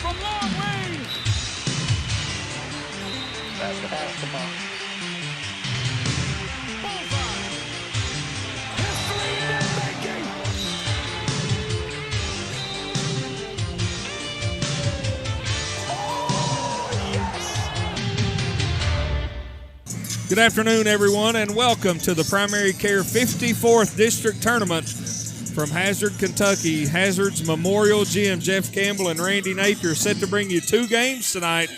from long range. That's the basketball. Bullseye. History in the making. Oh, yes. Good afternoon, everyone, and welcome to the Primary Care 54th District Tournament from Hazard, Kentucky. Hazard's Memorial Gym. Jeff Campbell and Randy Napier set to bring you two games tonight.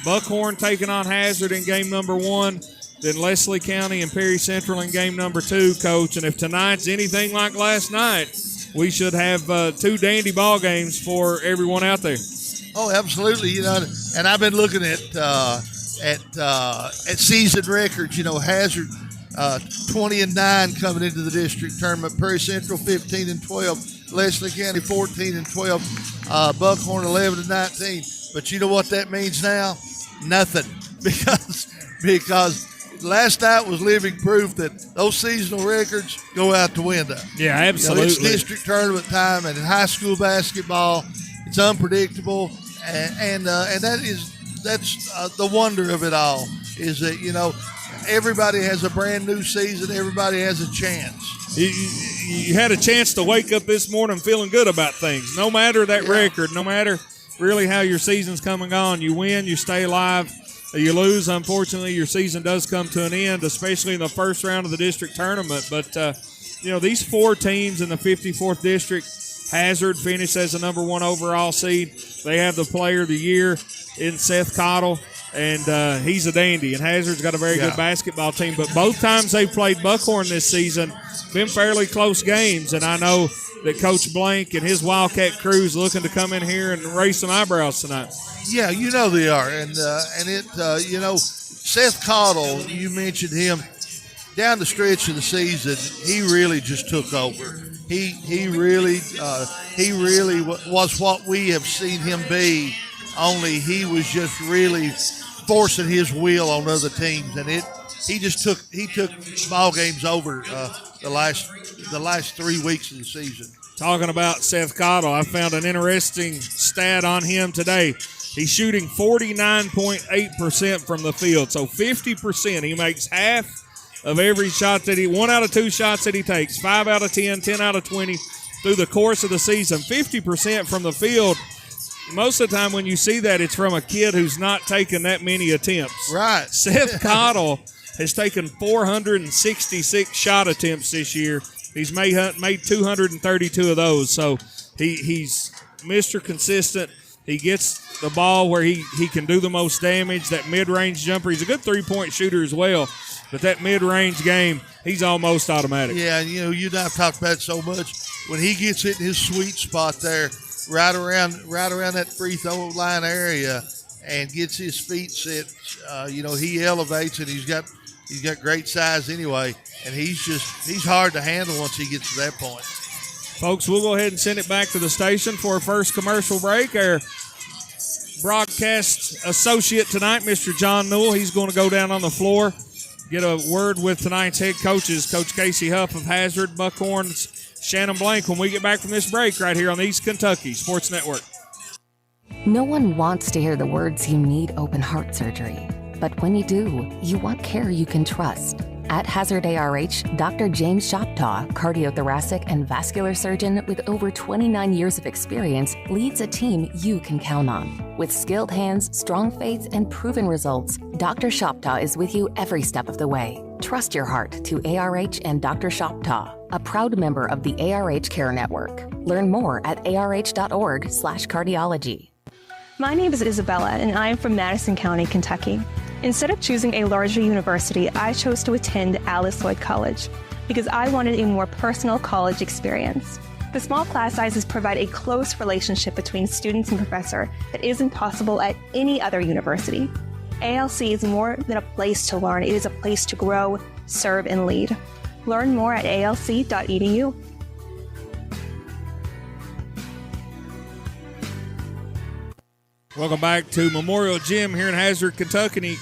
Buckhorn taking on Hazard in game number 1, then Leslie County and Perry Central in game number 2, Coach. And if tonight's anything like last night, we should have two dandy ball games for everyone out there. Oh, absolutely. You know, and I've been looking at season records. You know, Hazard 20-9 coming into the district tournament. Perry Central 15-12. Leslie County 14-12. Buckhorn 11-19. But you know what that means now? Nothing, because last night was living proof that those seasonal records go out the window. Yeah, absolutely. You know, it's district tournament time, and in high school basketball, it's unpredictable, and that's the wonder of it all. Is that, you know, everybody has a brand new season, everybody has a chance. You had a chance to wake up this morning feeling good about things. No matter that record, no matter really how your season's come and gone, you win, you stay alive, you lose. Unfortunately, your season does come to an end, especially in the first round of the district tournament. But, you know, these four teams in the 54th district, Hazard finished as the number 1 overall seed. They have the player of the year in Seth Cottle, and he's a dandy. And Hazard's got a very good basketball team. But both times they've played Buckhorn this season, been fairly close games. And I know that Coach Blank and his Wildcat crew's looking to come in here and raise some eyebrows tonight. Yeah, you know they are. And you know, Seth Cottle, you mentioned him, down the stretch of the season, he really just took over. He really was what we have seen him be, only he was just really forcing his will on other teams, and he took ball games over the last 3 weeks of the season. Talking about Seth Cottle, I found an interesting stat on him today. He's shooting 49.8% from the field, so 50%. He makes half of every shot that 1 out of 2 shots that he takes, 5 out of 10, 10 out of 20 through the course of the season. 50% from the field. Most of the time when you see that, it's from a kid who's not taken that many attempts. Right. Seth Cottle has taken 466 shot attempts this year. He's made 232 of those. So he's Mr. Consistent. He gets the ball where he can do the most damage. That mid-range jumper, he's a good three-point shooter as well. But that mid-range game, he's almost automatic. Yeah, and you know, you and I have talked about it so much. When he gets it in his sweet spot there, right around that free throw line area, and gets his feet set, you know, he elevates, and he's got great size anyway, and he's hard to handle once he gets to that point. Folks, we'll go ahead and send it back to the station for our first commercial break. Our broadcast associate tonight, Mr. John Newell, he's going to go down on the floor, get a word with tonight's head coaches, Coach Casey Huff of Hazard, Buckhorn's Shannon Blank, when we get back from this break right here on the East Kentucky Sports Network. No one wants to hear the words you need open heart surgery. But when you do, you want care you can trust. At Hazard ARH, Dr. James Shoptaw, cardiothoracic and vascular surgeon with over 29 years of experience, leads a team you can count on. With skilled hands, strong faith, and proven results, Dr. Shoptaw is with you every step of the way. Trust your heart to ARH and Dr. Shoptaw, a proud member of the ARH Care Network. Learn more at arh.org/cardiology. My name is Isabella, and I am from Madison County, Kentucky. Instead of choosing a larger university, I chose to attend Alice Lloyd College because I wanted a more personal college experience. The small class sizes provide a close relationship between students and professor that isn't possible at any other university. ALC is more than a place to learn, it is a place to grow, serve, and lead. Learn more at alc.edu. Welcome back to Memorial Gym here in Hazard, Kentucky.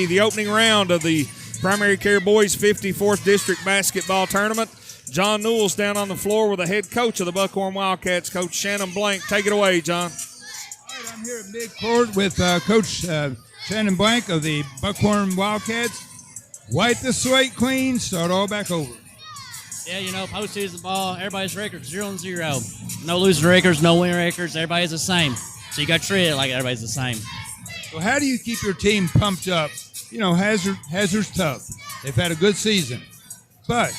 The opening round of the Primary Care Boys 54th District Basketball Tournament. John Newell's down on the floor with the head coach of the Buckhorn Wildcats, Coach Shannon Blank. Take it away, John. I'm here at midcourt with Coach Shannon Blank of the Buckhorn Wildcats. Wipe the slate clean, start all back over. Yeah, postseason ball, everybody's records 0-0. No losing records, no winning records. Everybody's the same. So you got to treat it like everybody's the same. So how do you keep your team pumped up? Hazard's tough. They've had a good season. But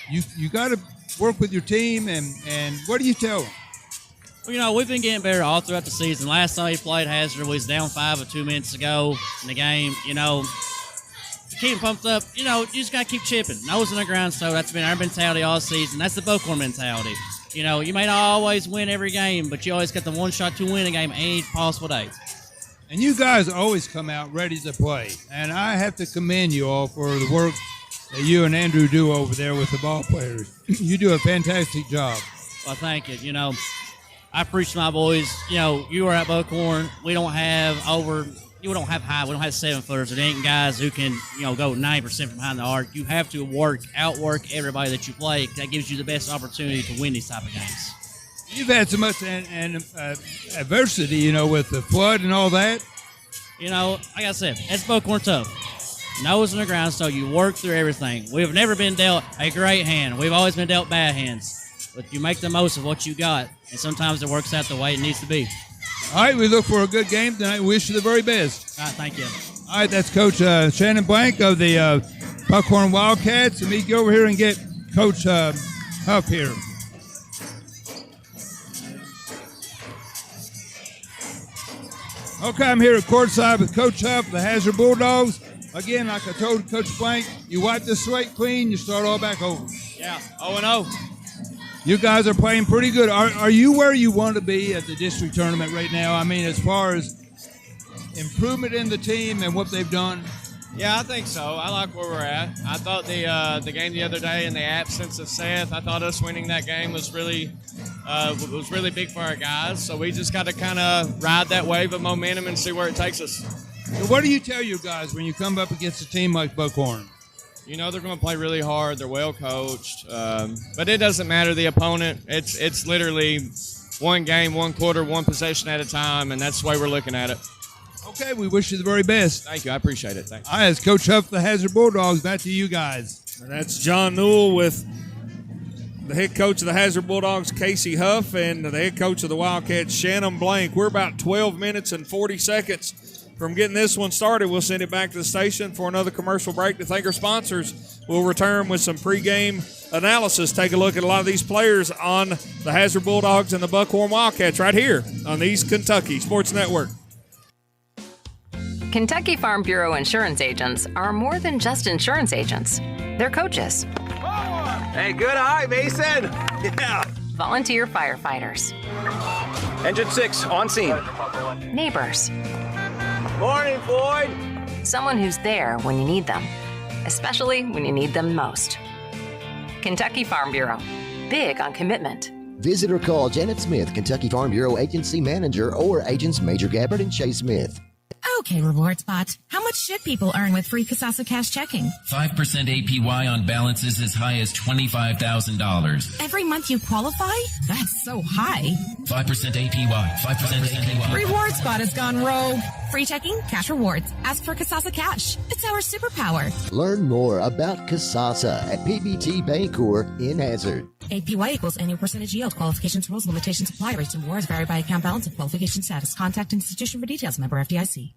you got to work with your team, and what do you tell them? Well, we've been getting better all throughout the season. Last time we played Hazard, we was down 5 with 2 minutes to go in the game. To keep them pumped up, you just got to keep chipping. Nose in the ground, so that's been our mentality all season. That's the Buckhorn mentality. You may not always win every game, but you always got the one shot to win a game any possible day. And you guys always come out ready to play. And I have to commend you all for the work that you and Andrew do over there with the ball players. You do a fantastic job. Well, thank you. I preach to my boys, you are at Buckhorn. We don't have we don't have 7-footers. It ain't guys who can, go 90% from behind the arc. You have to outwork everybody that you play. That gives you the best opportunity to win these type of games. You've had so much adversity, with the flood and all that. Like I said, it's Buckhorn tough. Nose in the ground, so you work through everything. We've never been dealt a great hand. We've always been dealt bad hands. But you make the most of what you got, and sometimes it works out the way it needs to be. All right, we look for a good game tonight. We wish you the very best. All right, thank you. All right, that's Coach Shannon Blank of the Buckhorn Wildcats. Let me go over here and get Coach Huff here. Okay, I'm here at courtside with Coach Huff of the Hazard Bulldogs. Again, like I told Coach Blank, you wipe the slate clean, you start all back over. Yeah, 0-0. You guys are playing pretty good. Are you where you want to be at the district tournament right now? I mean, as far as improvement in the team and what they've done? Yeah, I think so. I like where we're at. I thought the game the other day in the absence of Seth, I thought us winning that game was really big for our guys. So we just got to kind of ride that wave of momentum and see where it takes us. So what do you tell your guys when you come up against a team like Buckhorn? They're going to play really hard. They're well coached, but it doesn't matter the opponent. It's literally one game, one quarter, one possession at a time, and that's the way we're looking at it. Okay, we wish you the very best. Thank you. I appreciate it. Thanks. All right, as Coach Huff, the Hazard Bulldogs, back to you guys. And that's John Newell with the head coach of the Hazard Bulldogs, Casey Huff, and the head coach of the Wildcats, Shannon Blank. We're about 12 minutes and 40 seconds from getting this one started. We'll send it back to the station for another commercial break to thank our sponsors. We'll return with some pregame analysis. Take a look at a lot of these players on the Hazard Bulldogs and the Buckhorn Wildcats right here on the East Kentucky Sports Network. Kentucky Farm Bureau insurance agents are more than just insurance agents. They're coaches. Hey, good eye, Mason. Yeah. Volunteer firefighters. Engine 6, on scene. Neighbors. Morning, Floyd. Someone who's there when you need them, especially when you need them most. Kentucky Farm Bureau. Big on commitment. Visit or call Janet Smith, Kentucky Farm Bureau Agency Manager, or Agents Major Gabbard and Chase Smith. Okay, RewardsBot. How much should people earn with free Kasasa Cash checking? 5% APY on balances as high as $25,000. Every month you qualify? That's so high. 5% APY. 5% APY. RewardsBot has gone rogue. Free checking, cash rewards. Ask for Kasasa Cash. It's our superpower. Learn more about Kasasa at PBT Bancorp in Hazard. APY equals annual percentage yield. Qualifications, rules, limitations apply. Rates and rewards vary by account balance and qualification status. Contact institution for details. Member FDIC.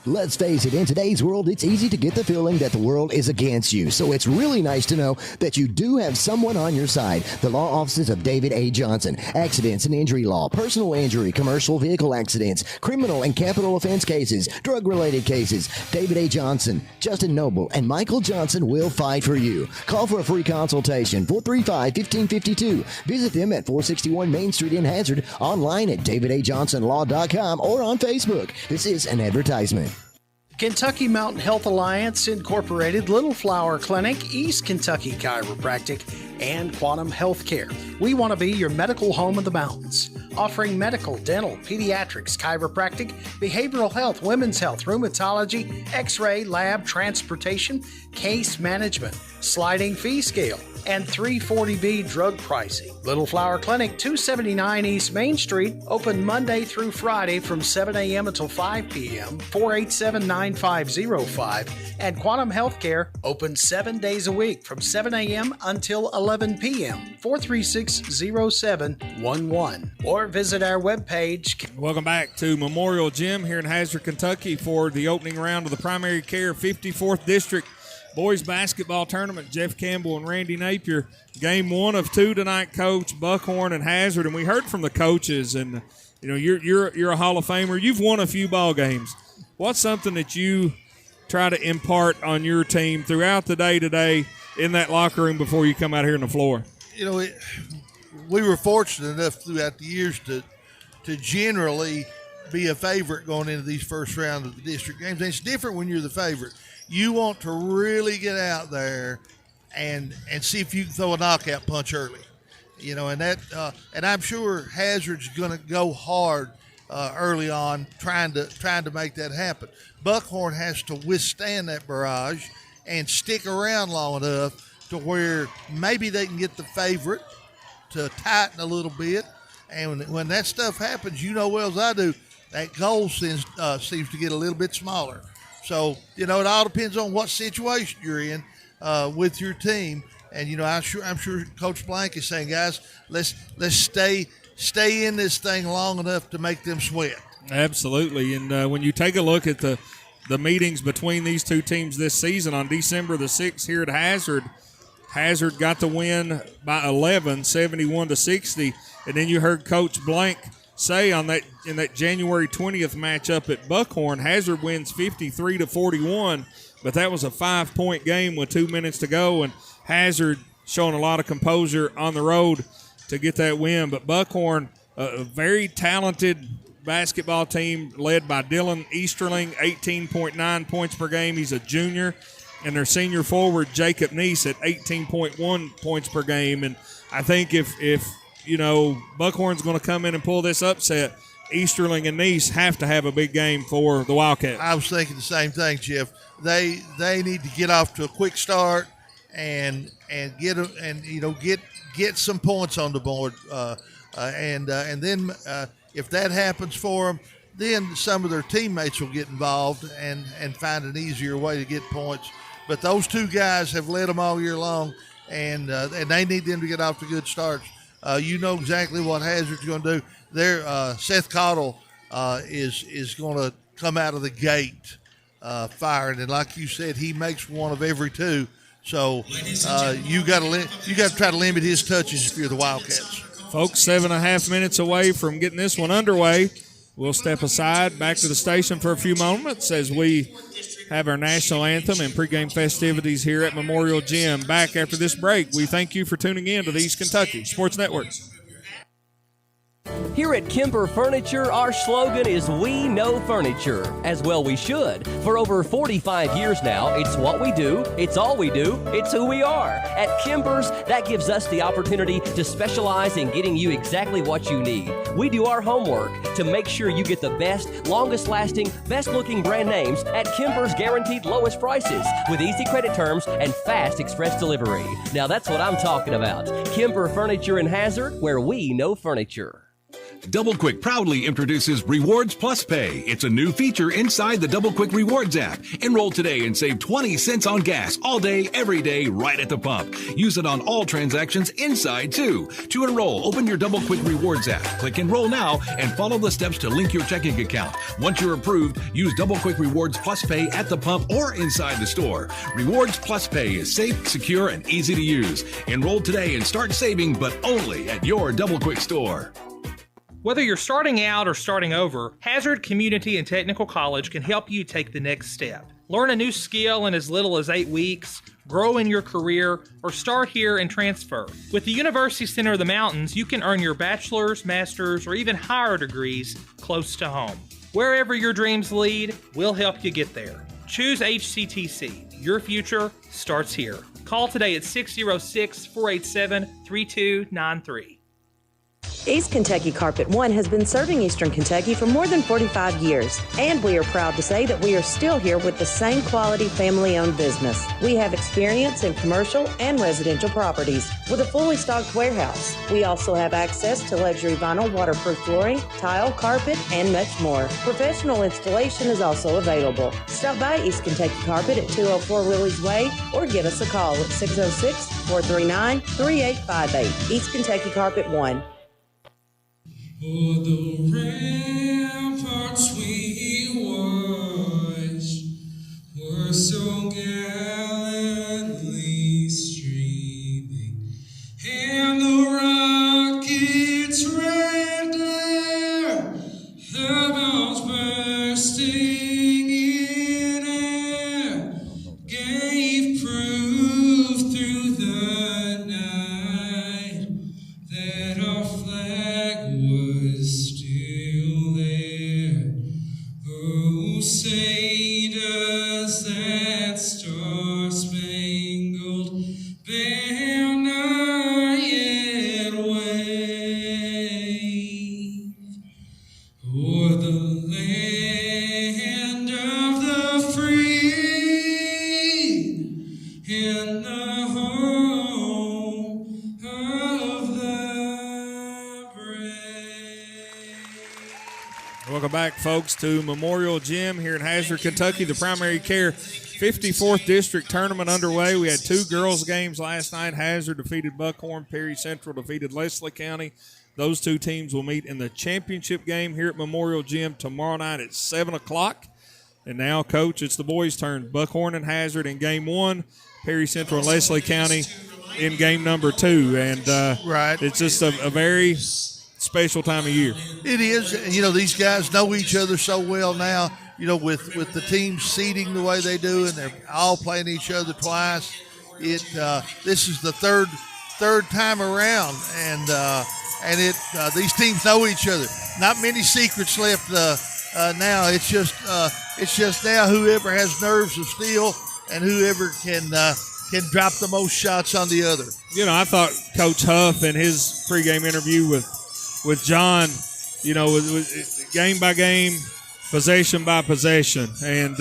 Let's face it, in today's world, it's easy to get the feeling that the world is against you. So it's really nice to know that you do have someone on your side. The law offices of David A. Johnson. Accidents and injury law, personal injury, commercial vehicle accidents, criminal and capital offense cases, drug-related cases. David A. Johnson, Justin Noble, and Michael Johnson will fight for you. Call for a free consultation, 435-1552. Visit them at 461 Main Street in Hazard, online at davidajohnsonlaw.com or on Facebook. This is an advertisement. Kentucky Mountain Health Alliance Incorporated, Little Flower Clinic, East Kentucky Chiropractic, and Quantum Healthcare. We want to be your medical home of the mountains, offering medical, dental, pediatrics, chiropractic, behavioral health, women's health, rheumatology, x-ray, lab, transportation, case management, sliding fee scale, and 340B drug pricing. Little Flower Clinic, 279 East Main Street, open Monday through Friday from 7 a.m. until 5 p.m., 487-9505, and Quantum Healthcare, open 7 days a week from 7 a.m. until 11 p.m., 436-0711, or visit our webpage. Welcome back to Memorial Gym here in Hazard, Kentucky for the opening round of the Primary Care 54th District Boys Basketball Tournament. Jeff Campbell and Randy Napier. Game 1 of 2 tonight, Coach. Buckhorn and Hazard. And we heard from the coaches, and you know you're a Hall of Famer. You've won a few ball games. What's something that you try to impart on your team throughout the day today in that locker room before you come out here on the floor? You know, we were fortunate enough throughout the years to generally be a favorite going into these first round of the district games. And it's different when you're the favorite. You want to really get out there and see if you can throw a knockout punch early, you know, and that and I'm sure Hazard's going to go hard early on trying to make that happen. Buckhorn has to withstand that barrage and stick around long enough to where maybe they can get the favorite to tighten a little bit. And when that stuff happens, you know well as I do, that goal seems to get a little bit smaller. So, you know, it all depends on what situation you're in with your team. And, you know, I'm sure Coach Blank is saying, guys, let's stay in this thing long enough to make them sweat. Absolutely. And when you take a look at the meetings between these two teams this season, on December the 6th here at Hazard got the win by 11, 71-60. And then you heard Coach Blank say in that January 20th matchup at Buckhorn, Hazard wins 53-41, but that was a 5-point game with 2 minutes to go, and Hazard showing a lot of composure on the road to get that win. But Buckhorn, a very talented basketball team led by Dylan Easterling, 18.9 points per game. He's a junior. And their senior forward, Jacob Neese, at 18.1 points per game. And I think if you know, Buckhorn's going to come in and pull this upset, Easterling and Neese have to have a big game for the Wildcats. I was thinking the same thing, Jeff. They need to get off to a quick start and get some points on the board, and then if that happens for them, then some of their teammates will get involved and find an easier way to get points. But those two guys have led them all year long, and they need them to get off to good starts. You know exactly what Hazard's going to do. Seth Cottle is going to come out of the gate firing, and like you said, he makes one of every two. So you got to try to limit his touches if you're the Wildcats. Folks, 7.5 minutes away from getting this one underway. We'll step aside back to the station for a few moments as we have our national anthem and pregame festivities here at Memorial Gym. Back after this break, we thank you for tuning in to the East Kentucky Sports Network. Here at Kimber Furniture, our slogan is "We know furniture." As well we should. For over 45 years now, it's what we do, it's all we do, it's who we are. At Kimber's, that gives us the opportunity to specialize in getting you exactly what you need. We do our homework to make sure you get the best, longest-lasting, best-looking brand names at Kimber's guaranteed lowest prices with easy credit terms and fast express delivery. Now that's what I'm talking about. Kimber Furniture in Hazard, where we know furniture. Double Quick proudly introduces Rewards Plus Pay. It's a new feature inside the Double Quick Rewards app. Enroll today and save 20 cents on gas all day, every day, right at the pump. Use it on all transactions inside, too. To enroll, open your Double Quick Rewards app. Click Enroll now and follow the steps to link your checking account. Once you're approved, use Double Quick Rewards Plus Pay at the pump or inside the store. Rewards Plus Pay is safe, secure, and easy to use. Enroll today and start saving, but only at your Double Quick store. Whether you're starting out or starting over, Hazard Community and Technical College can help you take the next step. Learn a new skill in as little as 8 weeks, grow in your career, or start here and transfer. With the University Center of the Mountains, you can earn your bachelor's, master's, or even higher degrees close to home. Wherever your dreams lead, we'll help you get there. Choose HCTC. Your future starts here. Call today at 606-487-3293. East Kentucky Carpet One has been serving Eastern Kentucky for more than 45 years, and we are proud to say that we are still here with the same quality family-owned business. We have experience in commercial and residential properties with a fully stocked warehouse. We also have access to luxury vinyl waterproof flooring, tile, carpet, and much more. Professional installation is also available. Stop by East Kentucky Carpet at 204 Willie's Way or give us a call at 606-439-3858. East Kentucky Carpet One. For the ramparts we watched were so gallantly streaming, and the rocket's red glare, the bombs bursting in air, gave proof through the night that our flag was still there. Oh, say does that star-spangled banner yet wave o'er the land of the free and the home of the Welcome back, folks, to Memorial Gym here in Hazard, Kentucky. The Primary Care 54th District Tournament underway. We had two girls' games last night. Hazard defeated Buckhorn. Perry Central defeated Leslie County. Those two teams will meet in the championship game here at Memorial Gym tomorrow night at 7 o'clock. And now, Coach, it's the boys' turn. Buckhorn and Hazard in game one. Perry Central and Leslie County in game number two. And it's just a very special time of year. It is. You know, these guys know each other so well now, you know, with the teams seeding the way they do, and they're all playing each other twice. This is the third time around, and these teams know each other. Not many secrets left now. It's just now whoever has nerves of steel and whoever can drop the most shots on the other. You know, I thought Coach Huff in his pregame interview with John, you know, with game by game, possession by possession, and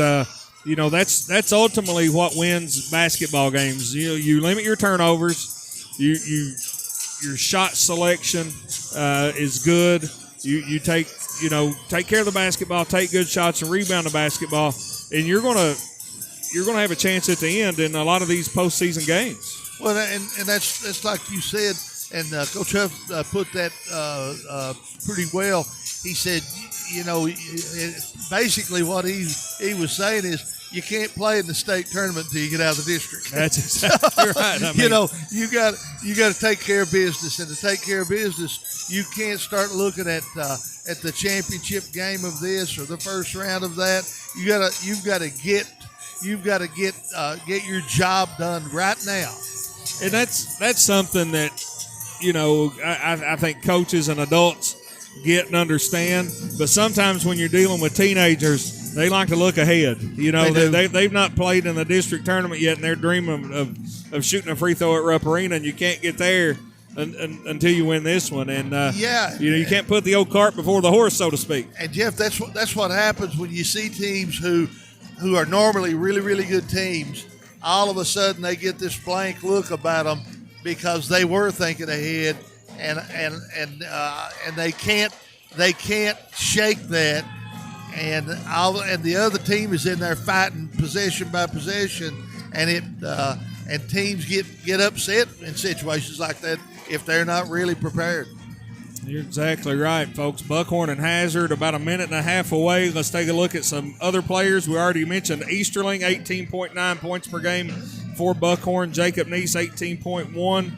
you know that's ultimately what wins basketball games. You know, you limit your turnovers, your shot selection is good. You take care of the basketball, take good shots, and rebound the basketball, and you're gonna have a chance at the end in a lot of these postseason games. Well, and that's like you said. And Coach Huff put that pretty well. He said, you know, basically what he was saying is you can't play in the state tournament until you get out of the district. That's exactly right. I mean, you know, you got to take care of business, and to take care of business, you can't start looking at the championship game of this or the first round of that. You've got to get your job done right now. And that's something that, you know, I think coaches and adults get and understand. But sometimes when you're dealing with teenagers, they like to look ahead. You know, they've not played in the district tournament yet, and they're dreaming of shooting a free throw at Rupp Arena, and you can't get there until you win this one. And, you know, you can't put the old cart before the horse, so to speak. And, Jeff, that's what happens when you see teams who are normally really, really good teams. All of a sudden they get this blank look about them, because they were thinking ahead, and they can't shake that, and the other team is in there fighting possession by possession, and teams get upset in situations like that if they're not really prepared. You're exactly right, folks. Buckhorn and Hazard about a minute and a half away. Let's take a look at some other players. We already mentioned Easterling, 18.9 points per game for Buckhorn. Jacob Neese, 18.1.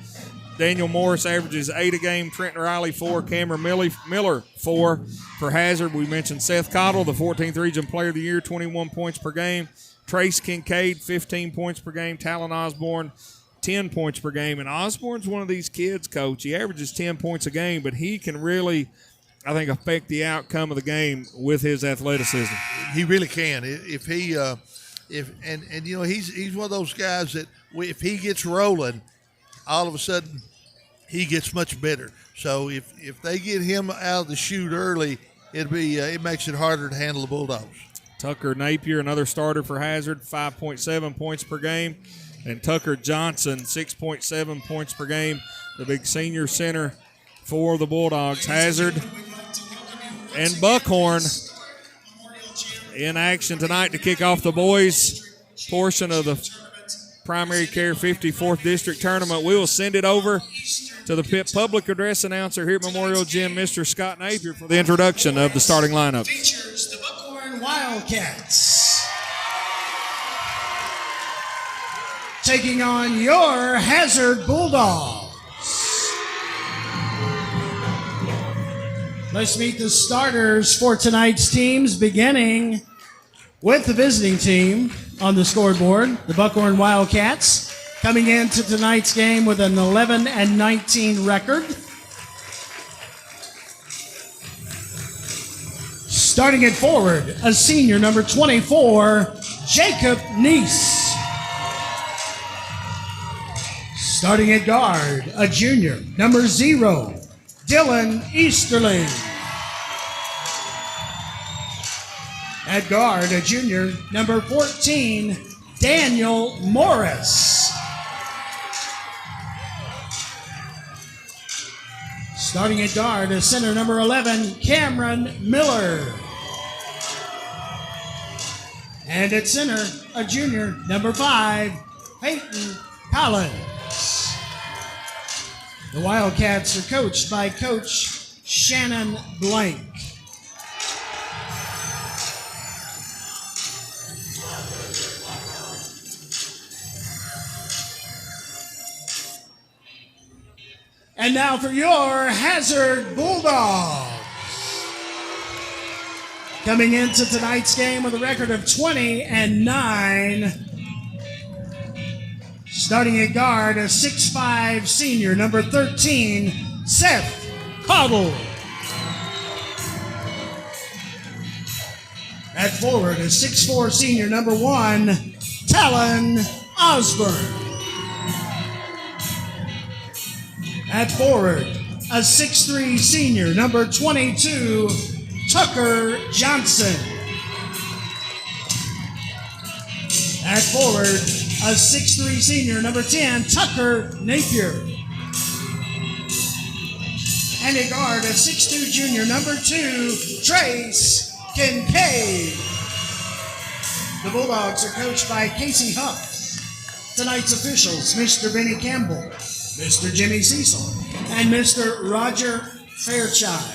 Daniel Morris averages 8 a game. Trenton Riley, 4. Cameron Miller, 4. For Hazard, we mentioned Seth Cottle, the 14th Region Player of the Year, 21 points per game. Trace Kincaid, 15 points per game. Talon Osborne, 10 points per game. And Osborne's one of these kids, Coach. He averages 10 points a game, but he can really, I think, affect the outcome of the game with his athleticism. He really can. If he, you know, he's one of those guys that if he gets rolling, all of a sudden he gets much better. So if they get him out of the chute early, it makes it harder to handle the Bulldogs. Tucker Napier, another starter for Hazard, 5.7 points per game. And Tucker Johnson, 6.7 points per game, the big senior center for the Bulldogs. Hazard and Buckhorn in action tonight to kick off the boys' portion of the Primary Care 54th District Tournament. We will send it over to the Pitt Public Address announcer here at Memorial Gym, Mr. Scott Napier, for the introduction of the starting lineup. Features the Buckhorn Wildcats. Taking on your Hazard Bulldogs. Let's meet the starters for tonight's teams, beginning with the visiting team on the scoreboard, the Buckhorn Wildcats, coming into tonight's game with an 11-19 record. Starting at forward, a senior, number 24, Jacob Neese. Starting at guard, a junior, number 0, Dylan Easterling. At guard, a junior, number 14, Daniel Morris. Starting at guard, a center, number 11, Cameron Miller. And at center, a junior, number 5, Peyton Collins. The Wildcats are coached by Coach Shannon Blank. And now for your Hazard Bulldogs. Coming into tonight's game with a record of 20-9. Starting at guard, a 6'5" senior, number 13, Seth Cottle. At forward, a 6'4" senior, number 1, Talon Osborne. At forward, a 6'3" senior, number 22, Tucker Johnson. At forward, a 6'3" senior, number 10, Tucker Napier. And at guard, a 6'2" junior, number 2, Trace Kincaid. The Bulldogs are coached by Casey Huff. Tonight's officials, Mr. Benny Campbell, Mr. Jimmy Cecil, and Mr. Roger Fairchild.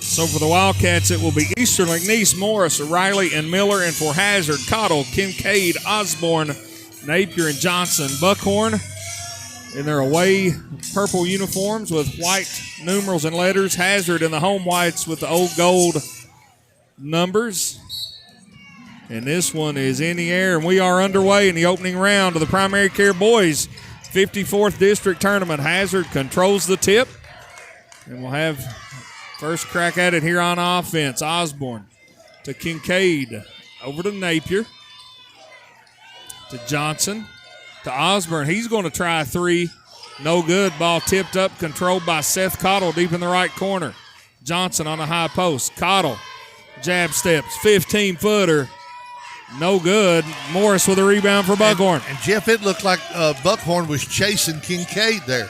So for the Wildcats, it will be Easterling, Neese, Morris, Riley, and Miller. And for Hazard, Cottle, Kincaid, Osborne, Napier, and Johnson. Buckhorn in their away purple uniforms with white numerals and letters. Hazard in the home whites with the old gold numbers. And this one is in the air, and we are underway in the opening round of the Primary Care Boys 54th District Tournament. Hazard controls the tip, and we'll have first crack at it here on offense. Osborne to Kincaid, over to Napier, to Johnson, to Osborne. He's going to try a 3. No good. Ball tipped up, controlled by Seth Cottle deep in the right corner. Johnson on the high post. Cottle, jab steps, 15-footer. No good. Morris with a rebound for Buckhorn. And Jeff, it looked like Buckhorn was chasing Kincaid there.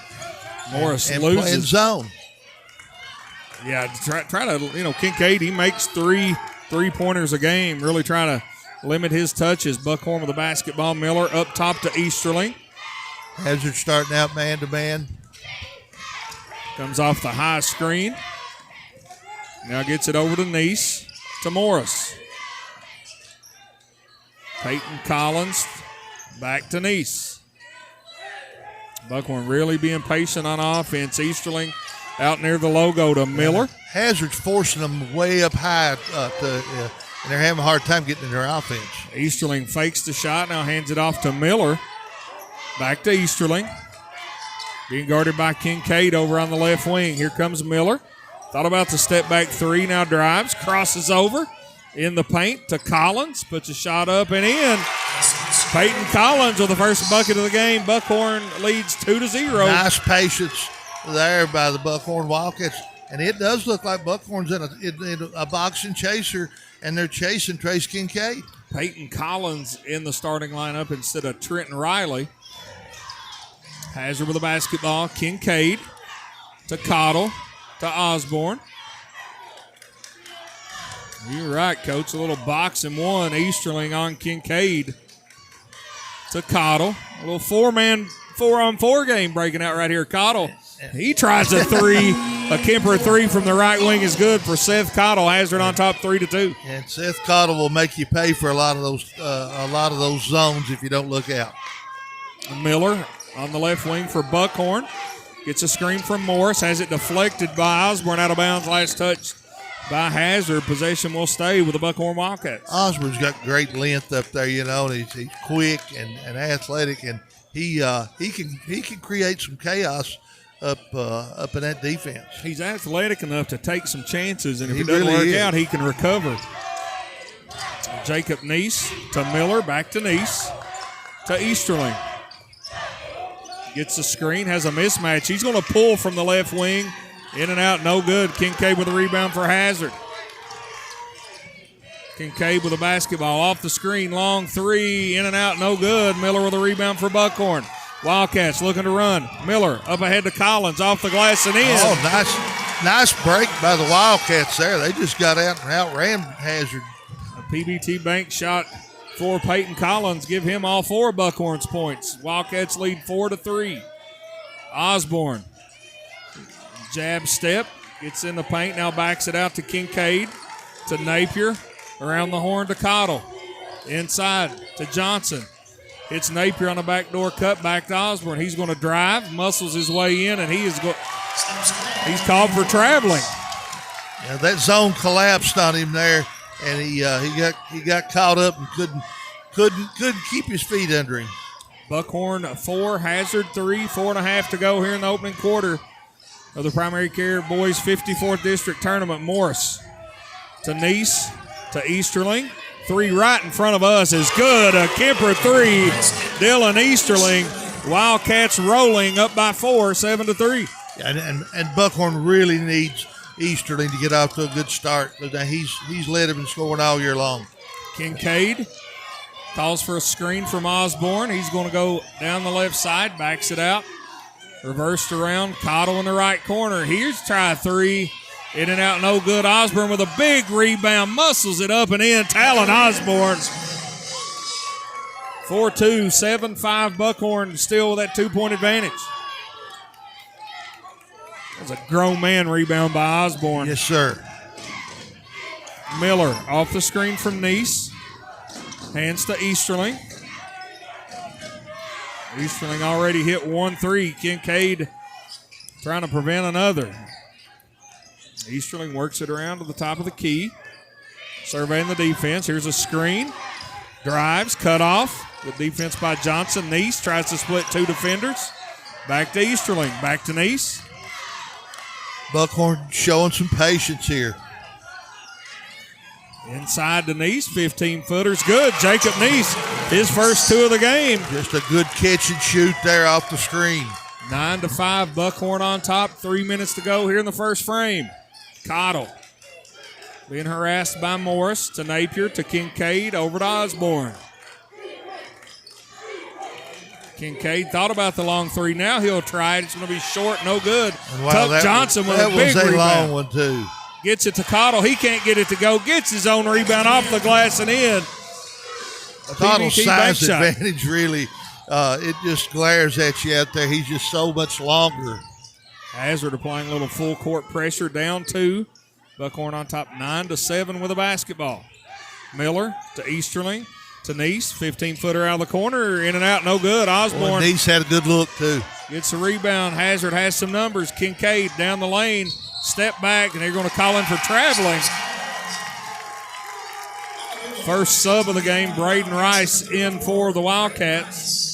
Morris and loses. Playing zone. Yeah, try to, Kincaid, he makes 3 3-pointers a game, really trying to limit his touches. Buckhorn with the basketball. Miller up top to Easterling. Hazard starting out man-to-man. Comes off the high screen. Now gets it over to Neese, to Morris. Peyton Collins, back to Neese. Buckhorn really being patient on offense. Easterling out near the logo to Miller. Hazard's forcing them way up high, and they're having a hard time getting in their offense. Easterling fakes the shot, now hands it off to Miller. Back to Easterling. Being guarded by Kincaid over on the left wing. Here comes Miller. Thought about the step back 3, now drives, crosses over in the paint to Collins, puts a shot up and in. Peyton Collins with the first bucket of the game. Buckhorn leads 2-0. Nice patience there by the Buckhorn Wildcats. And it does look like Buckhorn's in a boxing chaser, and they're chasing Trace Kincaid. Peyton Collins in the starting lineup instead of Trenton Riley. Hazard with the basketball. Kincaid to Cottle to Osborne. You're right, Coach. A little box and one. Easterling on Kincaid to Cottle. A little 4-on-4 game breaking out right here. Cottle, he tries a three. A Kemper three from the right wing is good for Seth Cottle. Hazard on top, 3-2. And Seth Cottle will make you pay for a lot of those zones if you don't look out. Miller on the left wing for Buckhorn. Gets a screen from Morris. Has it deflected by Osborne out of bounds. Last touch by Hazard. Possession will stay with the Buckhorn Wildcats. Osborne's got great length up there, and he's quick and athletic, and he can create some chaos up in that defense. He's athletic enough to take some chances, and if He it doesn't really work is. out, he can recover. Jacob Neese to Miller, back to Neese to Easterling. Gets the screen, has a mismatch. He's going to pull from the left wing. In and out, no good. Kincaid with a rebound for Hazard. Kincaid with a basketball off the screen. Long three, in and out, no good. Miller with a rebound for Buckhorn. Wildcats looking to run. Miller up ahead to Collins, off the glass and in. Oh, nice break by the Wildcats there. They just got out and outran Hazard. A PBT bank shot for Peyton Collins. Give him all four of Buckhorn's points. Wildcats lead 4-3. Osborne. Jab step. Gets in the paint. Now backs it out to Kincaid. To Napier. Around the horn to Cottle. Inside to Johnson. Hits Napier on the backdoor cut. Back to Osborne. He's going to drive. Muscles his way in. And he's called for traveling. Yeah, that zone collapsed on him there. And he got caught up and couldn't keep his feet under him. Buckhorn 4, Hazard 3, 4.5 to go here in the opening quarter of the Primary Care Boys 54th District Tournament. Morris to Neese to Easterling. Three right in front of us is good. A Kemper three. Dylan Easterling. Wildcats rolling up by 4, 7-3. And Buckhorn really needs Easterling to get off to a good start. He's led him in scoring all year long. Kincaid calls for a screen from Osborne. He's going to go down the left side, backs it out. Reversed around, Cottle in the right corner. Here's try three. In and out, no good. Osborne with a big rebound, muscles it up and in. Talon Osborne. 4-2, 7-5 Buckhorn still with that 2-point advantage. That's a grown man rebound by Osborne. Yes, sir. Miller off the screen from Neese. Hands to Easterling. Easterling already hit 1-3. Kincaid trying to prevent another. Easterling works it around to the top of the key. Surveying the defense. Here's a screen. Drives, cut off. Good defense by Johnson. Neese tries to split two defenders. Back to Easterling. Back to Neese. Buckhorn showing some patience here. Inside to Neese, 15-footers. Good. Jacob Neese, his first two of the game. Just a good catch and shoot there off the screen. 9-5, Buckhorn on top. 3 minutes to go here in the first frame. Cottle being harassed by Morris to Napier to Kincaid over to Osborne. Kincaid thought about the long three. Now he'll try it. It's going to be short, no good. Tuck Johnson with a big rebound. rebound. Long one, too. Gets it to Cottle. He can't get it to go. Gets his own rebound off the glass and in. Cottle's PBT bank size shot. advantage really, it just glares at you out there. He's just so much longer. Hazard applying a little full court pressure, down 2. Buckhorn on top 9-7 with a basketball. Miller to Easterling to Neese. 15-footer out of the corner. In and out, no good. Osborne. Neese had a good look, too. Gets the rebound. Hazard has some numbers. Kincaid down the lane. Step back, and they're going to call in for traveling. First sub of the game, Braden Rice in for the Wildcats.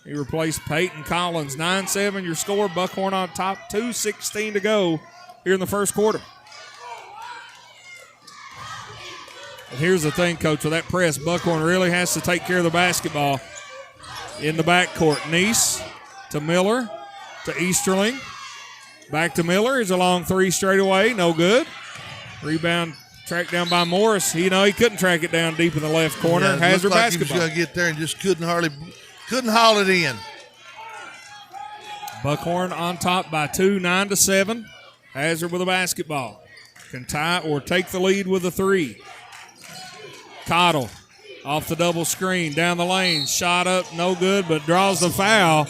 He replaced Peyton Collins. 9-7 your score. Buckhorn on top. 2:16 to go here in the first quarter. here's the thing, Coach, with that press, Buckhorn really has to take care of the basketball in the backcourt. Neese to Miller to Easterling. Back to Miller. Here's a long three straight away. No good. Rebound tracked down by Morris. He couldn't track it down deep in the left corner. Yeah, Hazard like basketball. He was going to get there and just couldn't haul it in. Buckhorn on top by 2, 9-7. Hazard with a basketball. Can tie or take the lead with a 3. Cottle off the double screen, down the lane, shot up, no good, but draws the foul.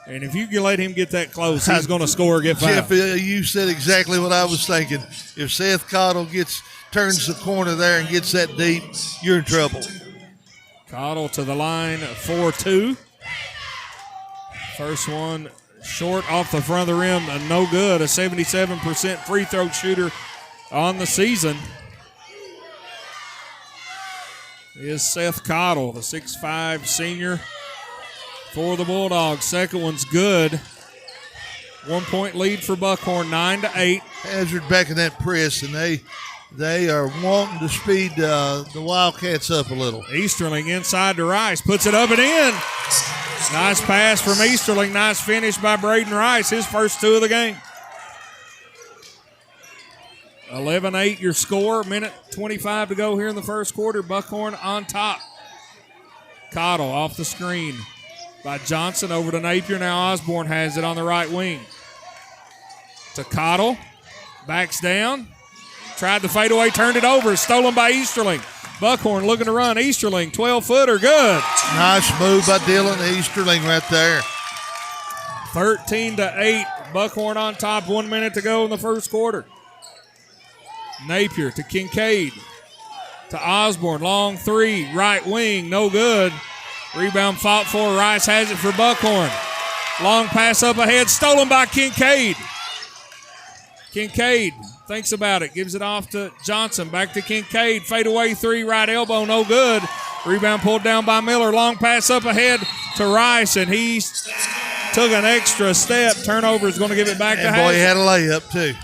And if you can let him get that close, he's going to score or get fouled. Jeff, you said exactly what I was thinking. If Seth Cottle turns the corner there and gets that deep, you're in trouble. Cottle to the line, 4-2. First one short off the front of the rim, no good. A 77% free throw shooter on the season is Seth Cottle, the 6'5 senior for the Bulldogs. Second one's good. 1 point lead for Buckhorn, 9-8. Hazard back in that press, and they are wanting to speed the Wildcats up a little. Easterling inside to Rice, puts it up and in. Nice pass from Easterling. Nice finish by Braden Rice, his first 2 of the game. 11-8 your score. Minute 25 to go here in the first quarter. Buckhorn on top. Cottle off the screen by Johnson over to Napier. Now Osborne has it on the right wing. To Cottle. Backs down. Tried to fade away, turned it over. Stolen by Easterling. Buckhorn looking to run. Easterling, 12-footer, good. Nice move by Dylan Easterling right there. 13-8. Buckhorn on top. 1 minute to go in the first quarter. Napier to Kincaid. To Osborne. Long 3. Right wing. No good. Rebound fought for. Rice has it for Buckhorn. Long pass up ahead. Stolen by Kincaid. Kincaid thinks about it. Gives it off to Johnson. Back to Kincaid. Fade away 3. Right elbow. No good. Rebound pulled down by Miller. Long pass up ahead to Rice, and he took an extra step. Turnover is going to give it back to Hazard. Boy, he had a layup too.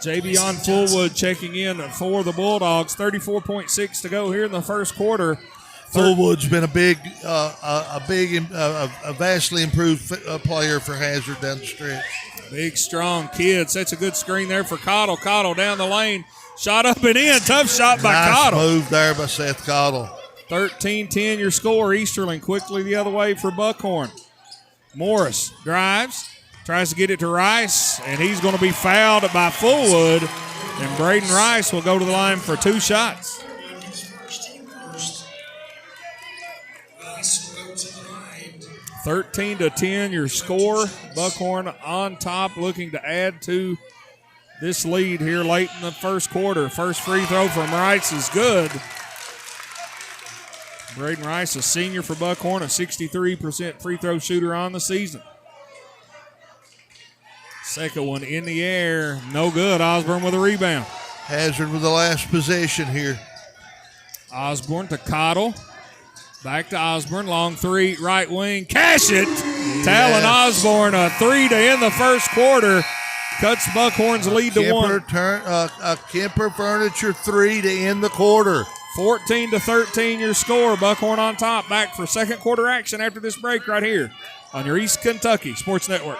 Javion Fullwood checking in for the Bulldogs. 34.6 to go here in the first quarter. Fullwood's been a vastly improved player for Hazard down the stretch. Big, strong kid. Sets a good screen there for Cottle. Cottle down the lane. Shot up and in. Tough shot by Cottle. Nice move there by Seth Cottle. 13-10 your score. Easterling quickly the other way for Buckhorn. Morris drives. Tries to get it to Rice, and he's going to be fouled by Fullwood. And Braden Rice will go to the line for 2 shots. 13-10 your score. Buckhorn on top, looking to add to this lead here late in the first quarter. First free throw from Rice is good. Braden Rice, a senior for Buckhorn, a 63% free throw shooter on the season. Second one in the air, no good. Osborne with a rebound. Hazard with the last possession here. Osborne to Cottle. Back to Osborne, long 3, right wing, cash it. Yes. Talon Osborne, a 3 to end the first quarter. Cuts Buckhorn's lead to 1. Kemper Furniture 3 to end the quarter. 14-13 your score. Buckhorn on top. Back for second quarter action after this break right here on your East Kentucky Sports Network.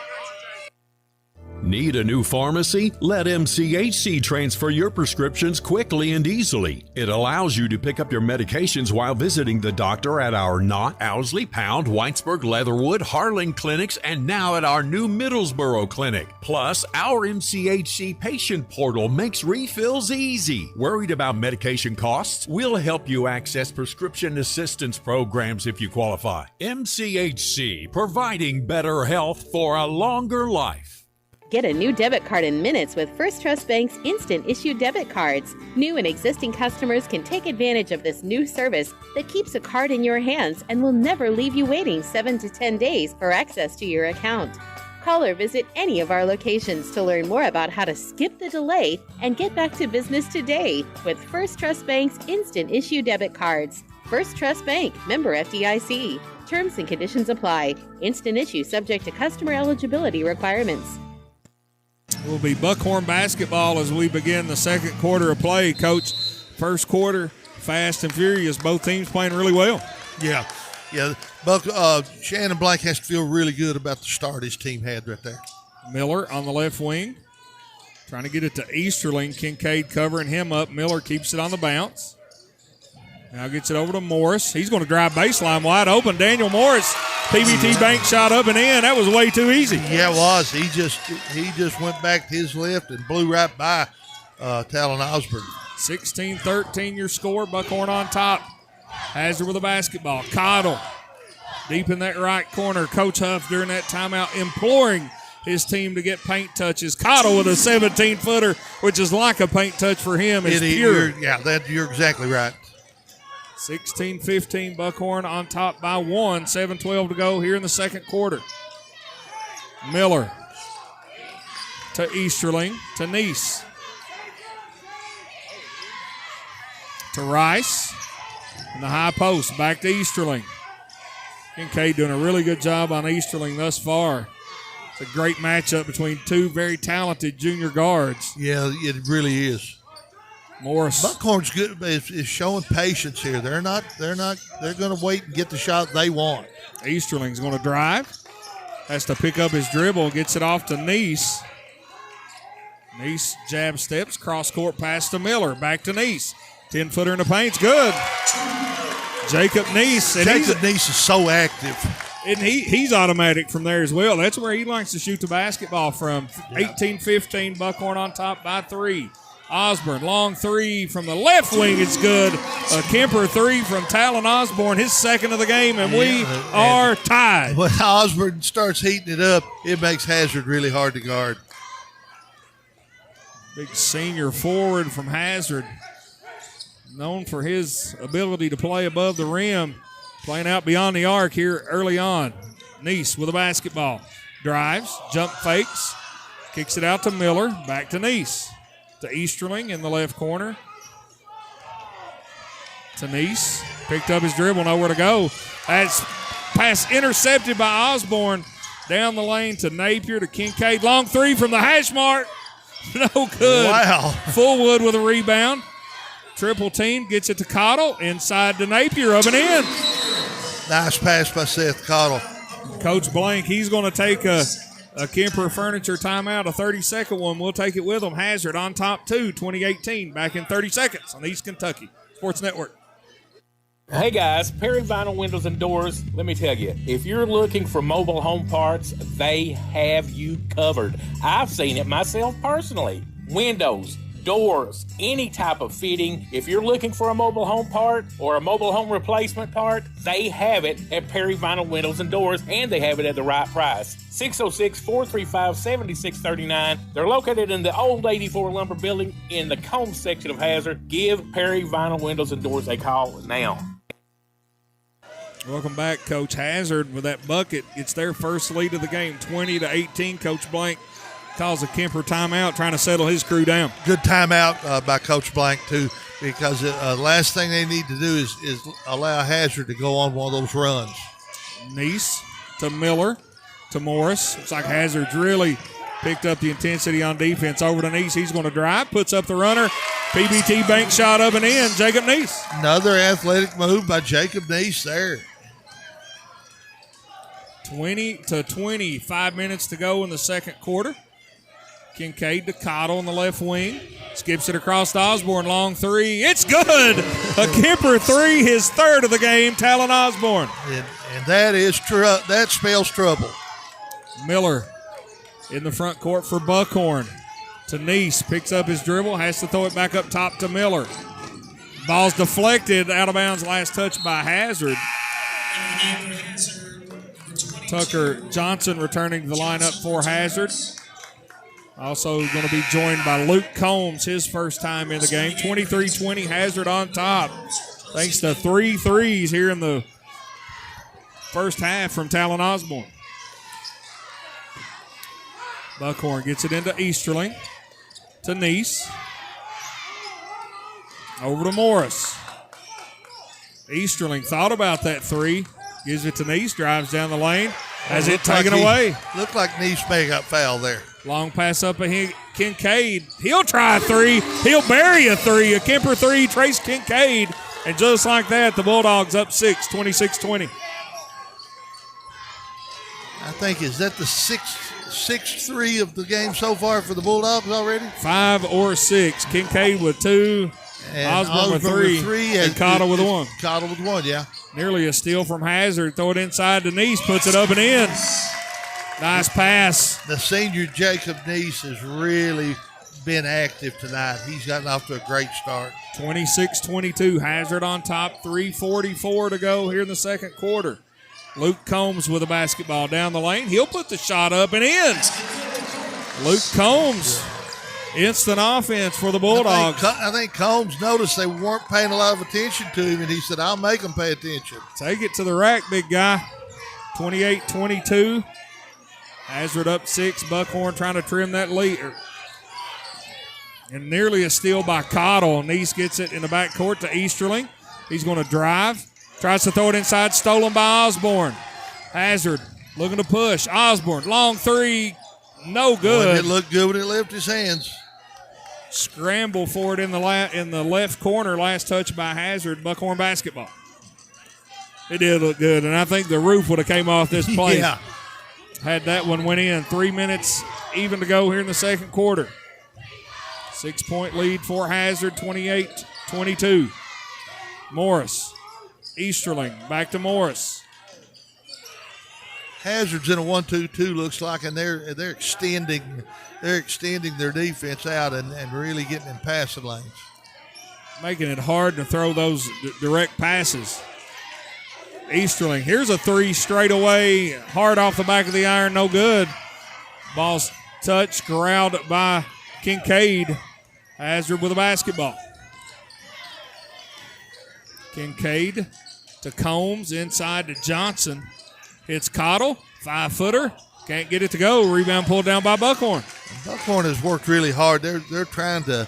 Need a new pharmacy? Let MCHC transfer your prescriptions quickly and easily. It allows you to pick up your medications while visiting the doctor at our Knott, Owsley, Pound, Whitesburg, Leatherwood, Harlan clinics, and now at our new Middlesboro clinic. Plus, our MCHC patient portal makes refills easy. Worried about medication costs? We'll help you access prescription assistance programs if you qualify. MCHC, providing better health for a longer life. Get a new debit card in minutes with First Trust Bank's instant issue debit cards. New and existing customers can take advantage of this new service that keeps a card in your hands and will never leave you waiting 7 to 10 days for access to your account. Call or visit any of our locations to learn more about how to skip the delay and get back to business today with First Trust Bank's instant issue debit cards. First Trust Bank, member FDIC. Terms and conditions apply. Instant issue subject to customer eligibility requirements. will be Buckhorn basketball as we begin the second quarter of play. Coach, first quarter, fast and furious. Both teams playing really well. Yeah. Shannon Blank has to feel really good about the start his team had right there. Miller on the left wing, trying to get it to Easterling. Kincaid covering him up. Miller keeps it on the bounce. Now gets it over to Morris. He's going to drive baseline wide open. Daniel Morris, PBT bank shot up and in. That was way too easy. Yeah, it was. He just went back to his left and blew right by Talon Osborne. 16-13 your score. Buckhorn on top. Hazard with a basketball. Cottle deep in that right corner. Coach Huff during that timeout imploring his team to get paint touches. Cottle with a 17-footer, which is like a paint touch for him. It's pure. You're exactly right. 16-15, Buckhorn on top by 1. 7:12 to go here in the second quarter. Miller to Easterling to Neese to Rice in the high post. Back to Easterling. Kincaid doing a really good job on Easterling thus far. It's a great matchup between two very talented junior guards. Yeah, it really is. Morris. Buckhorn's good is showing patience here. They're going to wait and get the shot they want. Easterling's going to drive. Has to pick up his dribble. Gets it off to Neese. Neese jab steps. Cross court pass to Miller. Back to Neese. 10-footer in the paint's good. Jacob Neese. Jacob Neese is so active. And he's automatic from there as well. That's where he likes to shoot the basketball from. 18-15, Buckhorn on top by 3. Osborne, long three from the left wing. It's good. A Kemper three from Talon Osborne, his second of the game, and we are tied. When Osborne starts heating it up, it makes Hazard really hard to guard. Big senior forward from Hazard, known for his ability to play above the rim, playing out beyond the arc here early on. Neese with a basketball. Drives, jump fakes, kicks it out to Miller, back to Neese. To Easterling in the left corner. To Neese. Picked up his dribble, nowhere to go. That's pass intercepted by Osborne. Down the lane to Napier to Kincaid. Long three from the hash mark. No good. Wow. Fullwood with a rebound. Triple team gets it to Cottle. Inside to Napier, up and in. Nice pass by Seth Cottle. Coach Blank, he's going to take a Kemper Furniture timeout, a 30-second one. We'll take it with them. Hazard on top 2, 2018. Back in 30 seconds on East Kentucky Sports Network. Hey guys, Perry Vinyl Windows and Doors. Let me tell you, if you're looking for mobile home parts, they have you covered. I've seen it myself personally. Windows, doors, any type of fitting. If you're looking for a mobile home part or a mobile home replacement part, they have it at Perry Vinyl Windows and Doors, and they have it at the right price. 606-435-7639. They're located in the old 84 Lumber Building in the Combs section of Hazard. Give Perry Vinyl Windows and Doors a call now. Welcome back, Coach. Hazard with that bucket. It's their first lead of the game, 20-18. Coach Blank calls a Kemper timeout, trying to settle his crew down. Good timeout by Coach Blank, too, because the last thing they need to do is allow Hazard to go on one of those runs. Neese to Miller to Morris. Looks like Hazard's really picked up the intensity on defense. Over to Neese. He's going to drive, puts up the runner. PBT bank shot up and in. Jacob Neese. Another athletic move by Jacob Neese there. 20-20. 5 minutes to go in the second quarter. Kincaid to Cottle in the left wing. Skips it across to Osborne. Long three. It's good. A Kemper three, his third of the game. Talon Osborne. And that is that spells trouble. Miller in the front court for Buckhorn. To Neese. Picks up his dribble. Has to throw it back up top to Miller. Ball's deflected. Out of bounds. Last touch by Hazard. Tucker Johnson returning to the lineup for Hazard. Also going to be joined by Luke Combs, his first time in the game. 23-20, Hazard on top. Thanks to 3 threes here in the first half from Talon Osborne. Buckhorn gets it into Easterling. To Neese. Over to Morris. Easterling thought about that three. Gives it to Neese. Drives down the lane. Has it taken away. Looked like Nice may got fouled there. Long pass up ahead. Kincaid. He'll try a three. He'll bury a three. A Kemper three. Trace Kincaid. And just like that, the Bulldogs up 6, 26-20. I think, is that the sixth three of the game so far for the Bulldogs already? 5 or 6. Kincaid with 2. And Osborne with 3. And Cottle with 1. Cottle with 1, yeah. Nearly a steal from Hazard. Throw it inside to Nice. Puts it up and in. Nice pass. The senior Jacob Nice has really been active tonight. He's gotten off to a great start. 26-22. Hazard on top. 3:44 to go here in the second quarter. Luke Combs with a basketball down the lane. He'll put the shot up and in. Luke Combs. Instant offense for the Bulldogs. I think Combs noticed they weren't paying a lot of attention to him, and he said, I'll make them pay attention. Take it to the rack, big guy. 28-22. Hazard up 6. Buckhorn trying to trim that lead. And nearly a steal by Cottle. Nice gets it in the backcourt to Easterling. He's going to drive. Tries to throw it inside. Stolen by Osborne. Hazard looking to push. Osborne, long three. No good. Boy, it looked good when it left his hands. Scramble for it in the left corner. Last touch by Hazard. Buckhorn basketball. It did look good, and I think the roof would have came off this play. Yeah. Had that one went in. 3 minutes even to go here in the second quarter. 6-point lead for Hazard, 28-22. Morris. Easterling back to Morris. Hazard's in a 1-2-2, looks like, and they're extending their defense out and really getting in passing lanes. Making it hard to throw those direct passes. Easterling, here's a three straight away, hard off the back of the iron, no good. Ball's touched, corralled by Kincaid. Hazard with a basketball. Kincaid to Combs, inside to Johnson. Hits Cottle, 5-footer. Can't get it to go. Rebound pulled down by Buckhorn. Buckhorn has worked really hard. They're trying to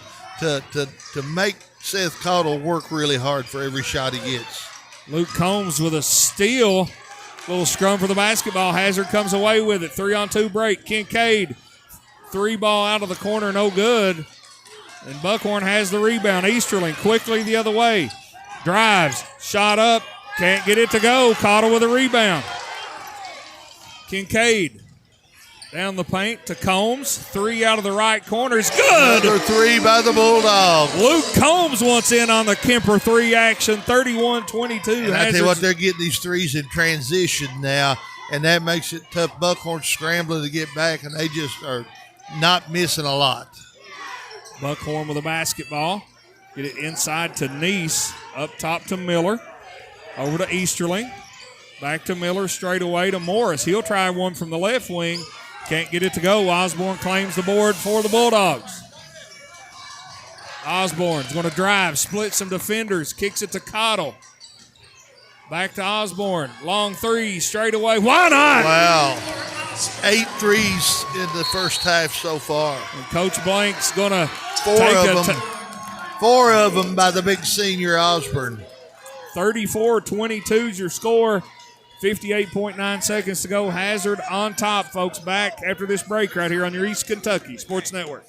make Seth Cottle work really hard for every shot he gets. Luke Combs with a steal. Little scrum for the basketball. Hazard comes away with it. 3-on-2 break. Kincaid, 3 ball out of the corner, no good. And Buckhorn has the rebound. Easterling quickly the other way. Drives, shot up, can't get it to go. Cottle with a rebound. Kincaid down the paint to Combs. 3 out of the right corner is good. Another 3 by the Bulldogs. Luke Combs wants in on the Kemper 3 action. 31-22. And I tell you what, they're getting these threes in transition now, and that makes it tough. Buckhorn scrambling to get back, and they just are not missing a lot. Buckhorn with a basketball. Get it inside to Nice. Up top to Miller. Over to Easterling. Back to Miller, straight away to Morris. He'll try one from the left wing. Can't get it to go. Osborne claims the board for the Bulldogs. Osborne's going to drive, split some defenders, kicks it to Cottle. Back to Osborne. Long 3, straight away. Why not? Wow. 8 threes in the first half so far. And Coach Blank's going to 4 of them by the big senior Osborne. 34-22 is your score. 58.9 seconds to go. Hazard on top, folks. Back after this break right here on your East Kentucky Sports Network.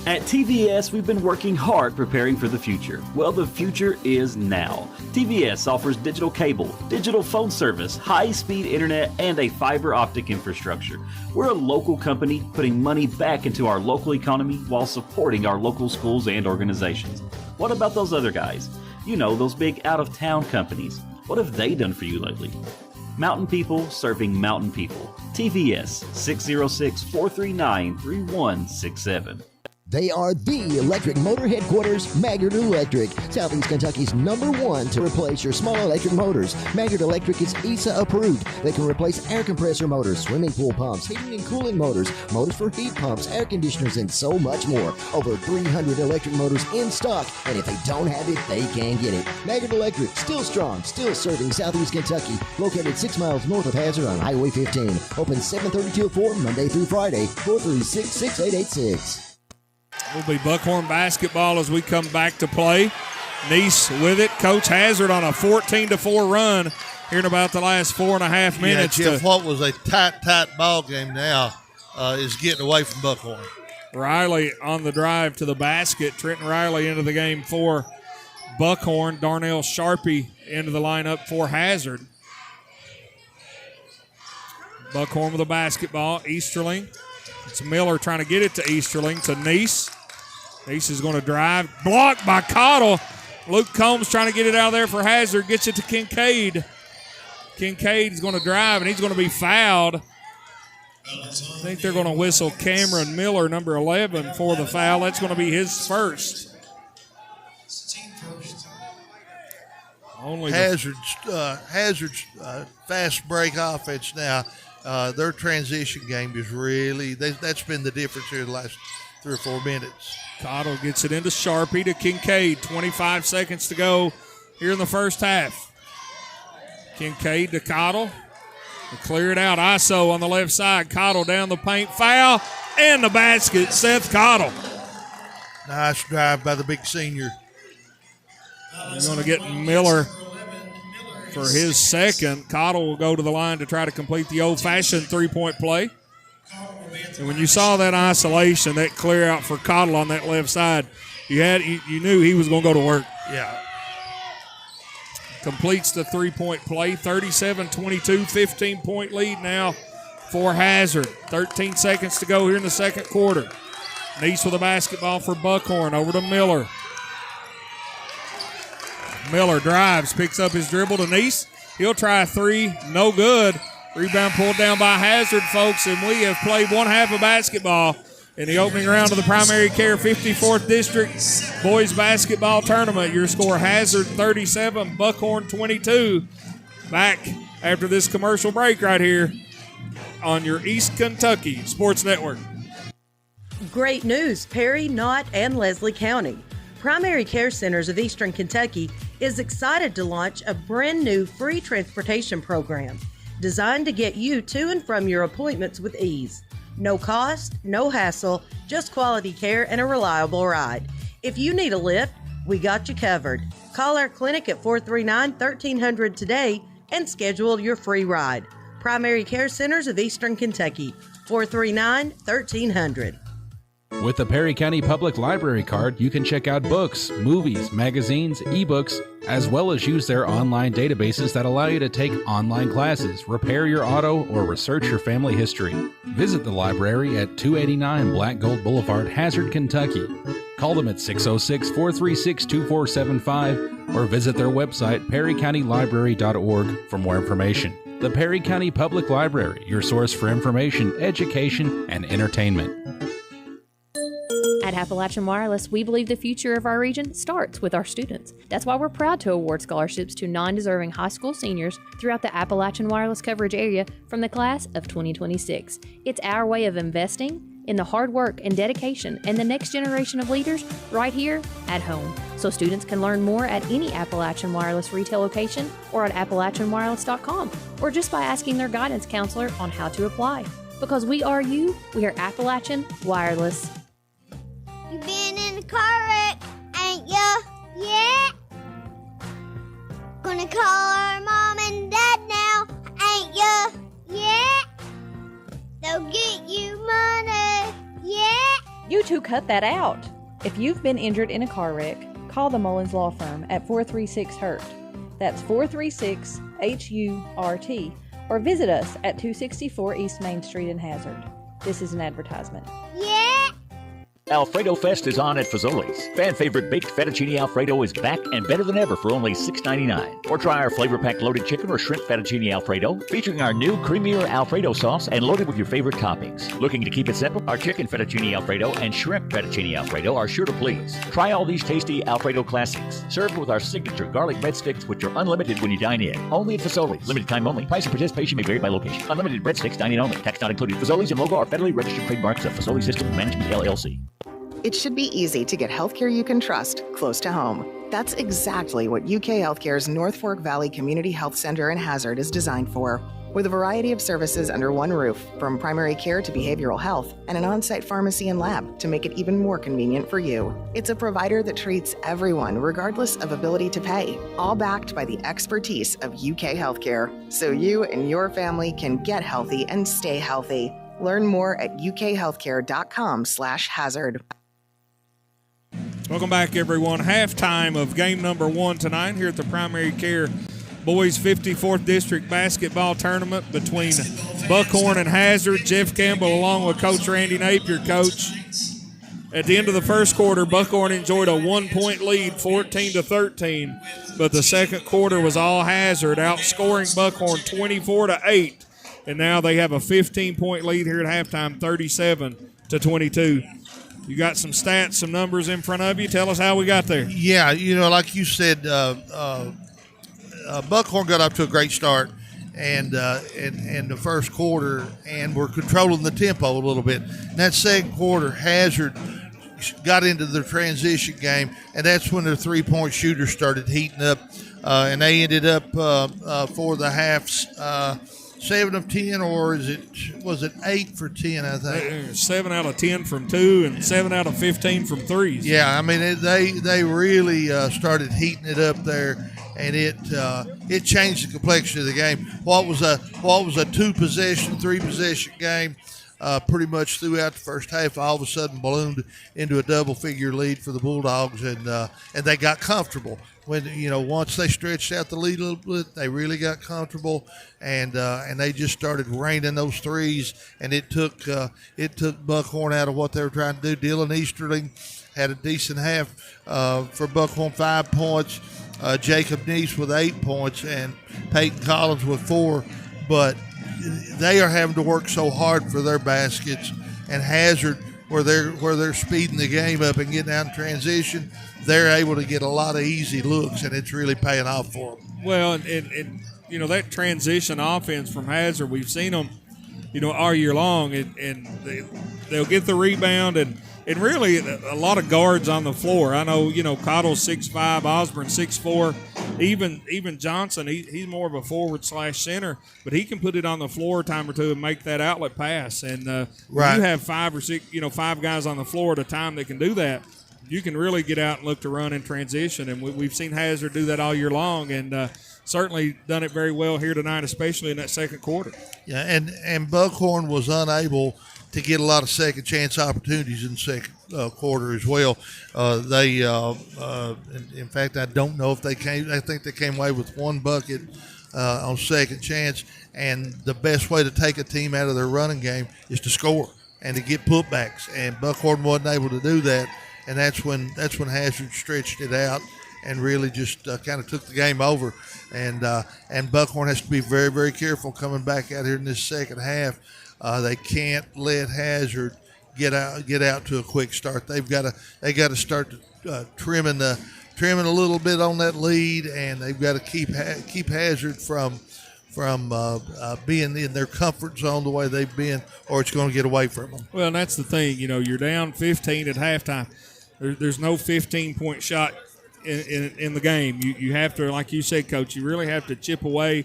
At TVS, we've been working hard preparing for the future. Well, the future is now. TVS offers digital cable, digital phone service, high-speed internet, and a fiber optic infrastructure. We're a local company putting money back into our local economy while supporting our local schools and organizations. What about those other guys? You know, those big out-of-town companies. What have they done for you lately? Mountain people serving mountain people. TVS 606-439-3167. They are the electric motor headquarters, Maggard Electric, Southeast Kentucky's #1 to replace your small electric motors. Maggard Electric is ESA approved. They can replace air compressor motors, swimming pool pumps, heating and cooling motors, motors for heat pumps, air conditioners, and so much more. Over 300 electric motors in stock, and if they don't have it, they can get it. Maggard Electric, still strong, still serving Southeast Kentucky. Located 6 miles north of Hazard on Highway 15. Open 7:30 till 4, Monday through Friday. 436-6886. Will be Buckhorn basketball as we come back to play. Nice with it. Coach Hazard on a 14-4 run here in about the last 4.5 minutes. Yeah, Jeff, what was a tight ball game now is getting away from Buckhorn. Riley on the drive to the basket. Trenton Riley into the game for Buckhorn. Darnell Sharpie into the lineup for Hazard. Buckhorn with a basketball. Easterling. It's Miller trying to get it to Easterling, to Neese. Neese is going to drive. Blocked by Cottle. Luke Combs trying to get it out of there for Hazard. Gets it to Kincaid. Kincaid is going to drive, and he's going to be fouled. I think they're going to whistle Cameron Miller, number 11, for the foul. That's going to be his first. Hazard's fast break offense now. Their transition game is really that's been the difference here the last 3 or 4 minutes. Cottle gets it into Sharpie to Kincaid. 25 seconds to go here in the first half. Kincaid to Cottle. They clear it out. ISO on the left side. Cottle down the paint. Foul and the basket. Seth Cottle. Nice drive by the big senior. You're going to get Miller for his second. Cottle will go to the line to try to complete the old-fashioned three-point play. And when you saw that isolation, that clear out for Cottle on that left side, you knew he was going to go to work. Yeah. Completes the three-point play. 37-22, 15-point lead now for Hazard. 13 seconds to go here in the second quarter. Neese with a basketball for Buckhorn. Over to Miller. Miller drives, picks up his dribble to Neese. He'll try a three. No good. Rebound pulled down by Hazard, folks, and we have played one half of basketball in the opening round of the Primary Care 54th District Boys Basketball Tournament. Your score, Hazard 37, Buckhorn 22. Back after this commercial break right here on your East Kentucky Sports Network. Great news, Perry, Knott, and Leslie County. Primary Care Centers of Eastern Kentucky is excited to launch a brand new free transportation program designed to get you to and from your appointments with ease. No cost, no hassle, just quality care and a reliable ride. If you need a lift, we got you covered. Call our clinic at 439-1300 today and schedule your free ride. Primary Care Centers of Eastern Kentucky, 439-1300. With the Perry County Public Library card, you can check out books, movies, magazines, ebooks, as well as use their online databases that allow you to take online classes, repair your auto, or research your family history. Visit the library at 289 Black Gold Boulevard, Hazard, Kentucky. Call them at 606-436-2475 or visit their website, perrycountylibrary.org, for more information. The Perry County Public Library, your source for information, education, and entertainment. At Appalachian Wireless, we believe the future of our region starts with our students. That's why we're proud to award scholarships to non-deserving high school seniors throughout the Appalachian Wireless coverage area from the class of 2026. It's our way of investing in the hard work and dedication and the next generation of leaders right here at home. So students can learn more at any Appalachian Wireless retail location or at AppalachianWireless.com, or just by asking their guidance counselor on how to apply. Because we are you, we are Appalachian Wireless. You been in a car wreck, ain't ya? Yeah? Gonna call our mom and dad now, ain't ya? Yeah? They'll get you money, yeah? You two cut that out. If you've been injured in a car wreck, call the Mullins Law Firm at 436-HURT. That's 436-HURT. Or visit us at 264 East Main Street in Hazard. This is an advertisement. Yeah? Alfredo Fest is on at Fazoli's. Fan favorite baked fettuccine Alfredo is back and better than ever for only $6.99. Or try our flavor-packed loaded chicken or shrimp fettuccine Alfredo, featuring our new creamier Alfredo sauce and loaded with your favorite toppings. Looking to keep it simple? Our chicken fettuccine Alfredo and shrimp fettuccine Alfredo are sure to please. Try all these tasty Alfredo classics, served with our signature garlic breadsticks, which are unlimited when you dine in. Only at Fazoli's. Limited time only. Price and participation may vary by location. Unlimited breadsticks, dine in only. Tax not included. Fazoli's and logo are federally registered trademarks of Fazoli's Systems Management, LLC. It should be easy to get healthcare you can trust close to home. That's exactly what UK Healthcare's North Fork Valley Community Health Center in Hazard is designed for. With a variety of services under one roof, from primary care to behavioral health, and an on-site pharmacy and lab to make it even more convenient for you. It's a provider that treats everyone regardless of ability to pay, all backed by the expertise of UK Healthcare, so you and your family can get healthy and stay healthy. Learn more at ukhealthcare.com/hazard. Welcome back, everyone. Halftime of game number 1 tonight here at the Primary Care Boys 54th District Basketball Tournament between Buckhorn and Hazard. Jeff Campbell along with Coach Randy Napier, Coach. At the end of the first quarter, Buckhorn enjoyed a 1-point lead, 14-13, but the second quarter was all Hazard, outscoring Buckhorn 24-8, and now they have a 15-point lead here at halftime, 37-22. You got some stats, some numbers in front of you. Tell us how we got there. Yeah, like you said, Buckhorn got up to a great start, and the first quarter, and we're controlling the tempo a little bit. In that second quarter, Hazard got into the transition game, and that's when their three-point shooters started heating up, and they ended up for the halves 7 of 10, or was it 8 for 10? I think 7 out of 10 from 2 and 7 out of 15 from 3s. Yeah, I mean they really started heating it up there, and it changed the complexion of the game. What was a 2-possession, 3-possession game, pretty much throughout the first half, all of a sudden ballooned into a double-figure lead for the Bulldogs, and they got comfortable. When once they stretched out the lead a little bit, they really got comfortable, and they just started raining those threes, and it took Buckhorn out of what they were trying to do. Dylan Easterling had a decent half for Buckhorn, 5 points. Jacob Neese with 8 points, and Peyton Collins with 4. But they are having to work so hard for their baskets, and Hazard, where they're speeding the game up and getting out in transition, they're able to get a lot of easy looks, and it's really paying off for them. Well, and that transition offense from Hazard, we've seen them, all year long, and they'll get the rebound, and really a lot of guards on the floor. I know, Cottle's 6'5", Osborne 6'4", even Johnson, he's more of a forward/center, but he can put it on the floor a time or two and make that outlet pass. And right. You have 5 or 6, 5 guys on the floor at a time that can do that. You can really get out and look to run in transition, and we've seen Hazard do that all year long, and certainly done it very well here tonight, especially in that second quarter. Yeah, and Buckhorn was unable to get a lot of second chance opportunities in the second quarter as well. In fact, I don't know if they came. I think they came away with 1 bucket on second chance. And the best way to take a team out of their running game is to score and to get putbacks. And Buckhorn wasn't able to do that. And that's when Hazard stretched it out and really just kind of took the game over. And Buckhorn has to be very, very careful coming back out here in this second half. They can't let Hazard get out to a quick start. They got to start trimming a little bit on that lead, and they've got to keep Hazard from being in their comfort zone the way they've been, or it's going to get away from them. Well, and that's the thing. You're down 15 at halftime. There's no 15-point shot in the game. You have to, like you said, Coach, you really have to chip away.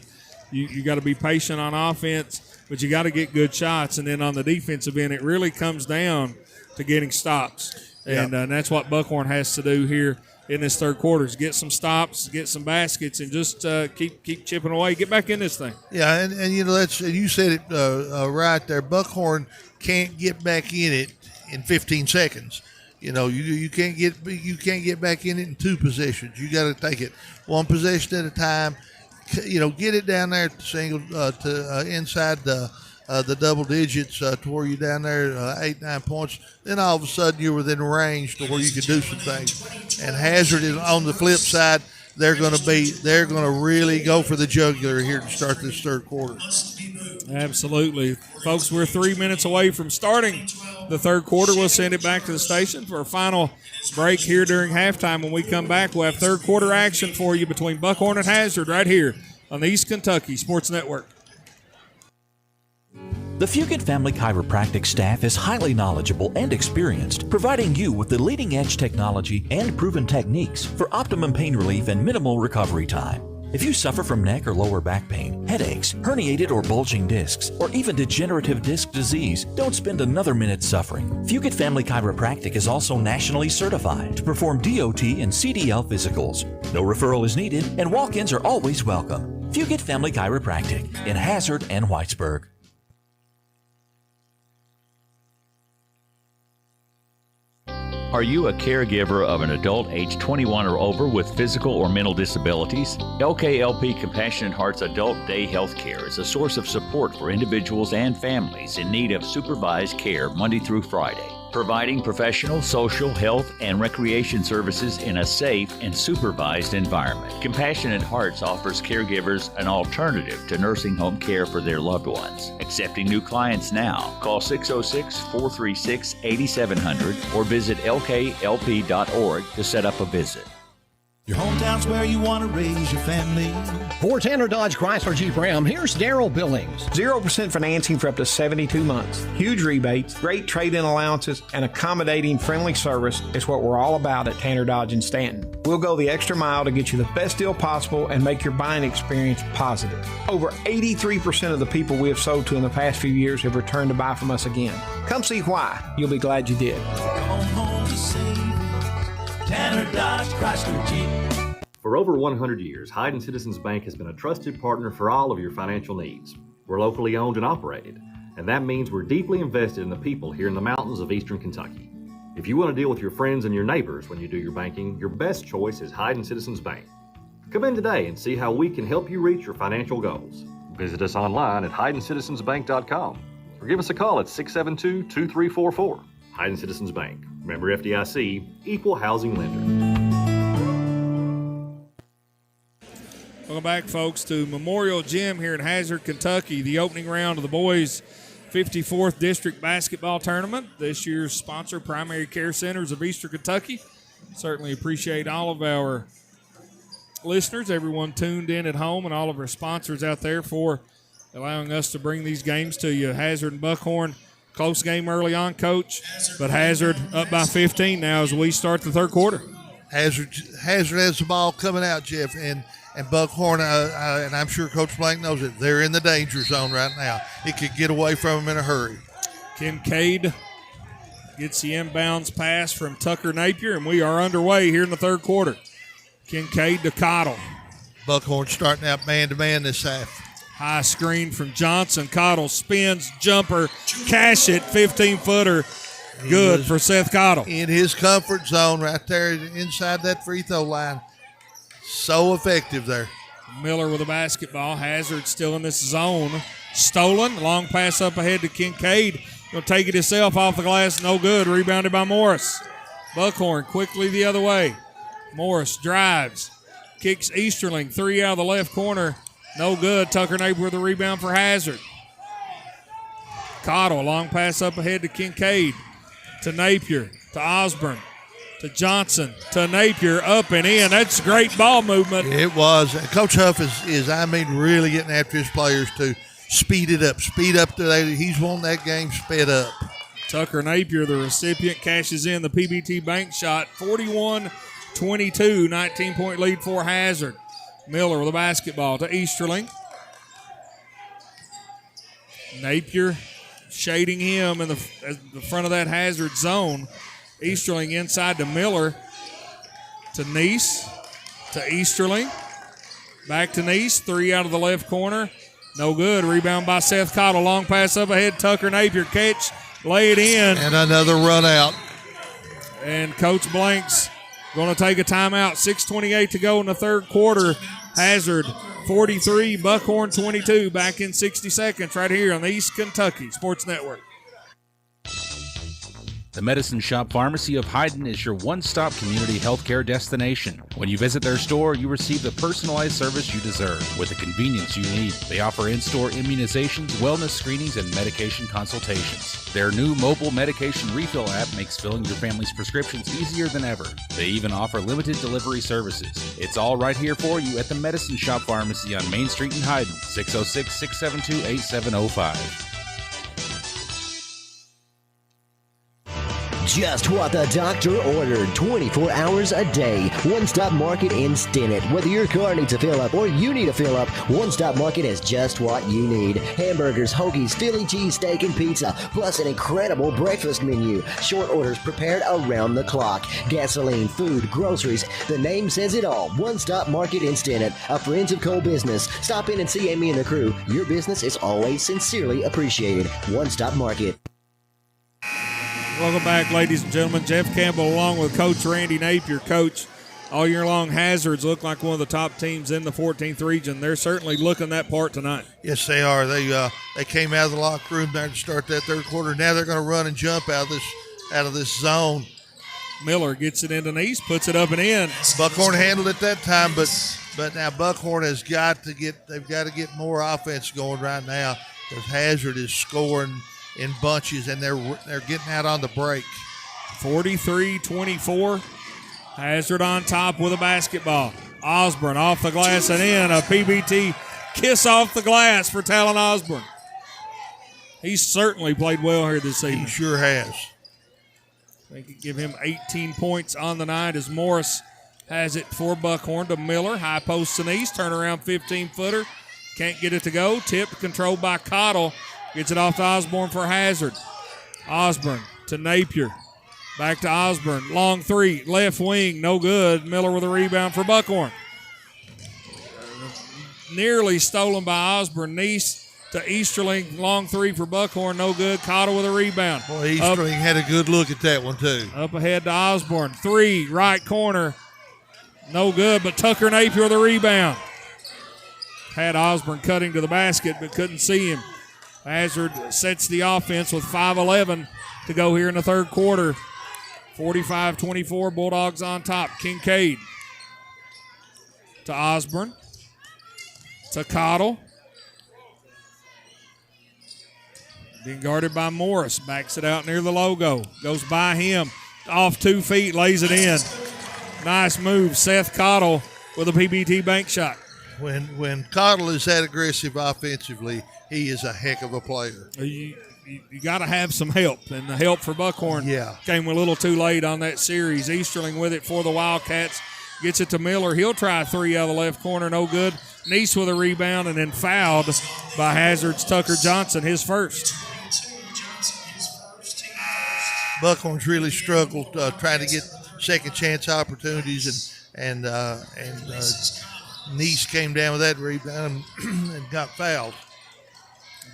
You got to be patient on offense, but you got to get good shots. And then on the defensive end, it really comes down to getting stops. And that's what Buckhorn has to do here in this third quarter, is get some stops, get some baskets, and just keep chipping away. Get back in this thing. Yeah, and you said it right there. Buckhorn can't get back in it in 15 seconds. You can't get back in it in 2 possessions. You got to take it 1 possession at a time. Get it down there to inside the double digits to where you're down there 8-9 points. Then all of a sudden you're within range to where you can do some things. And Hazard is on the flip side. They're going to really go for the jugular here to start this third quarter. Absolutely. Folks, we're 3 minutes away from starting the third quarter. We'll send it back to the station for a final break here during halftime. When we come back, we'll have third quarter action for you between Buckhorn and Hazard right here on the East Kentucky Sports Network. The Fugit Family Chiropractic staff is highly knowledgeable and experienced, providing you with the leading-edge technology and proven techniques for optimum pain relief and minimal recovery time. If you suffer from neck or lower back pain, headaches, herniated or bulging discs, or even degenerative disc disease, don't spend another minute suffering. Fugit Family Chiropractic is also nationally certified to perform DOT and CDL physicals. No referral is needed, and walk-ins are always welcome. Fugit Family Chiropractic in Hazard and Whitesburg. Are you a caregiver of an adult age 21 or over with physical or mental disabilities? LKLP Compassionate Hearts Adult Day Health Care is a source of support for individuals and families in need of supervised care Monday through Friday, providing professional, social, health, and recreation services in a safe and supervised environment. Compassionate Hearts offers caregivers an alternative to nursing home care for their loved ones. Accepting new clients now. Call 606-436-8700 or visit lklp.org to set up a visit. Your hometown's where you want to raise your family. For Tanner Dodge Chrysler Jeep Ram, here's Daryl Billings. 0% financing for up to 72 months. Huge rebates, great trade-in allowances, and accommodating friendly service is what we're all about at Tanner Dodge in Stanton. We'll go the extra mile to get you the best deal possible and make your buying experience positive. Over 83% of the people we have sold to in the past few years have returned to buy from us again. Come see why. You'll be glad you did. Come home to save it. Tanner Dodge Chrysler Jeep. For over 100 years, Hyden Citizens Bank has been a trusted partner for all of your financial needs. We're locally owned and operated, and that means we're deeply invested in the people here in the mountains of eastern Kentucky. If you want to deal with your friends and your neighbors when you do your banking, your best choice is Hyden Citizens Bank. Come in today and see how we can help you reach your financial goals. Visit us online at HydenCitizensBank.com or give us a call at 672-2344. Hyden Citizens Bank. Member FDIC, Equal Housing Lender. Welcome back, folks, to Memorial Gym here in Hazard, Kentucky. The opening round of the boys' 54th District Basketball Tournament. This year's sponsor, Primary Care Centers of Eastern Kentucky. Certainly appreciate all of our listeners, everyone tuned in at home, and all of our sponsors out there for allowing us to bring these games to you. Hazard and Buckhorn, close game early on, Coach, but Hazard up by 15 now as we start the third quarter. Hazard has the ball coming out, Jeff, and Buckhorn, and I'm sure Coach Blank knows it, they're in the danger zone right now. It could get away from them in a hurry. Kincaid gets the inbounds pass from Tucker Napier, and we are underway here in the third quarter. Kincaid to Cottle. Buckhorn starting out man-to-man this half. High screen from Johnson. Cottle spins, jumper, cash it, 15-footer. Good for Seth Cottle. In his comfort zone right there inside that free throw line. So effective there. Miller with a basketball. Hazard still in this zone. Stolen. Long pass up ahead to Kincaid. Going to take it himself off the glass. No good. Rebounded by Morris. Buckhorn quickly the other way. Morris drives. Kicks Easterling. Three out of the left corner. No good. Tucker Napier with a rebound for Hazard. Cottle. Long pass up ahead to Kincaid. To Napier. To Osborne. To Johnson, to Napier, up and in. That's great ball movement. It was. Coach Huff is really getting after his players to speed it up. Speed up. He's wanting that game sped up. Tucker Napier, the recipient, cashes in the PBT bank shot. 41-22, 19-point lead for Hazard. Miller with a basketball to Easterling. Napier shading him in the front of that Hazard zone. Easterling inside to Miller, to Neese, to Easterling, back to Neese, three out of the left corner, no good. Rebound by Seth Cottle, long pass up ahead, Tucker Napier, catch, lay it in. And another run out. And Coach Blank's going to take a timeout, 6:28 to go in the third quarter. Hazard 43, Buckhorn 22, back in 60 seconds right here on the East Kentucky Sports Network. The Medicine Shop Pharmacy of Hyden is your one-stop community healthcare destination. When you visit their store, you receive the personalized service you deserve with the convenience you need. They offer in-store immunizations, wellness screenings, and medication consultations. Their new mobile medication refill app makes filling your family's prescriptions easier than ever. They even offer limited delivery services. It's all right here for you at the Medicine Shop Pharmacy on Main Street in Hyden, 606-672-8705. just what the doctor ordered 24 hours a day. One Stop Market in Stinnett. Whether your car needs a fill up or you need a fill up, One Stop Market has just what you need. Hamburgers, hoagies, Philly cheesesteak, and pizza, plus an incredible breakfast menu. Short orders prepared around the clock. Gasoline, food, groceries. The name says it all. One Stop Market in Stinnett, a Friends of Coal business. Stop in and see Amy and the crew. Your business is always sincerely appreciated. One Stop Market. Welcome back, ladies and gentlemen. Jeff Campbell along with Coach Randy Napier. Coach, all year long, Hazards look like one of the top teams in the 14th region. They're certainly looking that part tonight. Yes, they are. They came out of the locker room there to start that third quarter. Now they're going to run and jump out of this zone. Miller gets it into Neese, puts it up and in. Buckhorn handled it that time, but now Buckhorn has got to get more offense going right now because Hazard is scoring in bunches and they're getting out on the break. 43-24. Hazard on top with a basketball. Osborne off the glass and in. A PBT kiss off the glass for Talon Osborne. He's certainly played well here this season. He sure has. They could give him 18 points on the night as Morris has it for Buckhorn to Miller. High post to Neese. Turnaround 15-footer. Can't get it to go. Tip controlled by Cottle. Gets it off to Osborne for Hazard. Osborne to Napier. Back to Osborne. Long three. Left wing. No good. Miller with a rebound for Buckhorn. Nearly stolen by Osborne. Neese to Easterling. Long three for Buckhorn. No good. Cottle with a rebound. Boy, Easterling had a good look at that one, too. Up ahead to Osborne. Three. Right corner. No good, but Tucker Napier with a rebound. Had Osborne cutting to the basket, but couldn't see him. Hazard sets the offense with 5:11 to go here in the third quarter. 45-24, Bulldogs on top. Kincaid to Osborne. To Cottle. Being guarded by Morris. Backs it out near the logo. Goes by him. Off 2 feet, lays it in. Nice move. Seth Cottle with a PBT bank shot. When Cottle is that aggressive offensively, he is a heck of a player. You got to have some help, and the help for Buckhorn came a little too late on that series. Easterling with it for the Wildcats. Gets it to Miller. He'll try a three out of the left corner. No good. Neese with a rebound and then fouled by Hazard's Tucker Johnson, his first. Buckhorn's really struggled trying to get second chance opportunities, and Neese came down with that rebound and got fouled.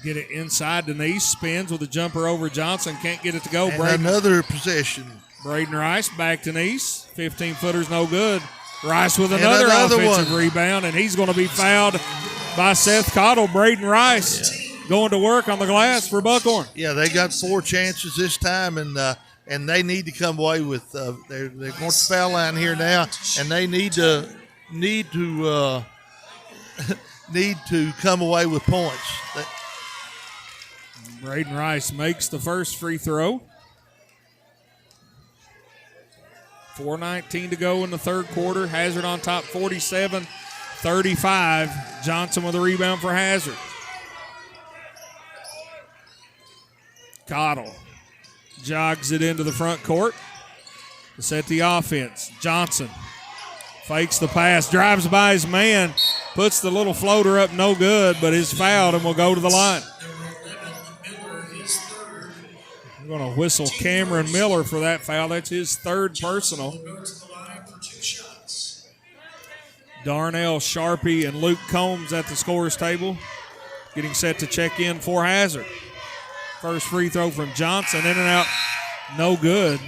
Get it inside to Neese. Spins with a jumper over Johnson. Can't get it to go. And another possession. Braden Rice back to Neese. 15-footer's no good. Rice with another offensive rebound, and he's going to be fouled by Seth Cottle. Braden Rice going to work on the glass for Buckhorn. Yeah, they got 4 chances this time, and they need to come away with they're going to the foul line here now, and they need to come away with points. Braden Rice makes the first free throw. 4:19 to go in the third quarter. Hazard on top 47-35. Johnson with a rebound for Hazard. Cottle jogs it into the front court to set the offense. Johnson fakes the pass, drives by his man, puts the little floater up, no good, but is fouled and will go to the line. We're going to whistle Cameron Miller for that foul. That's his third personal. Darnell Sharpie and Luke Combs at the scorer's table, getting set to check in for Hazard. First free throw from Johnson, in and out, no good.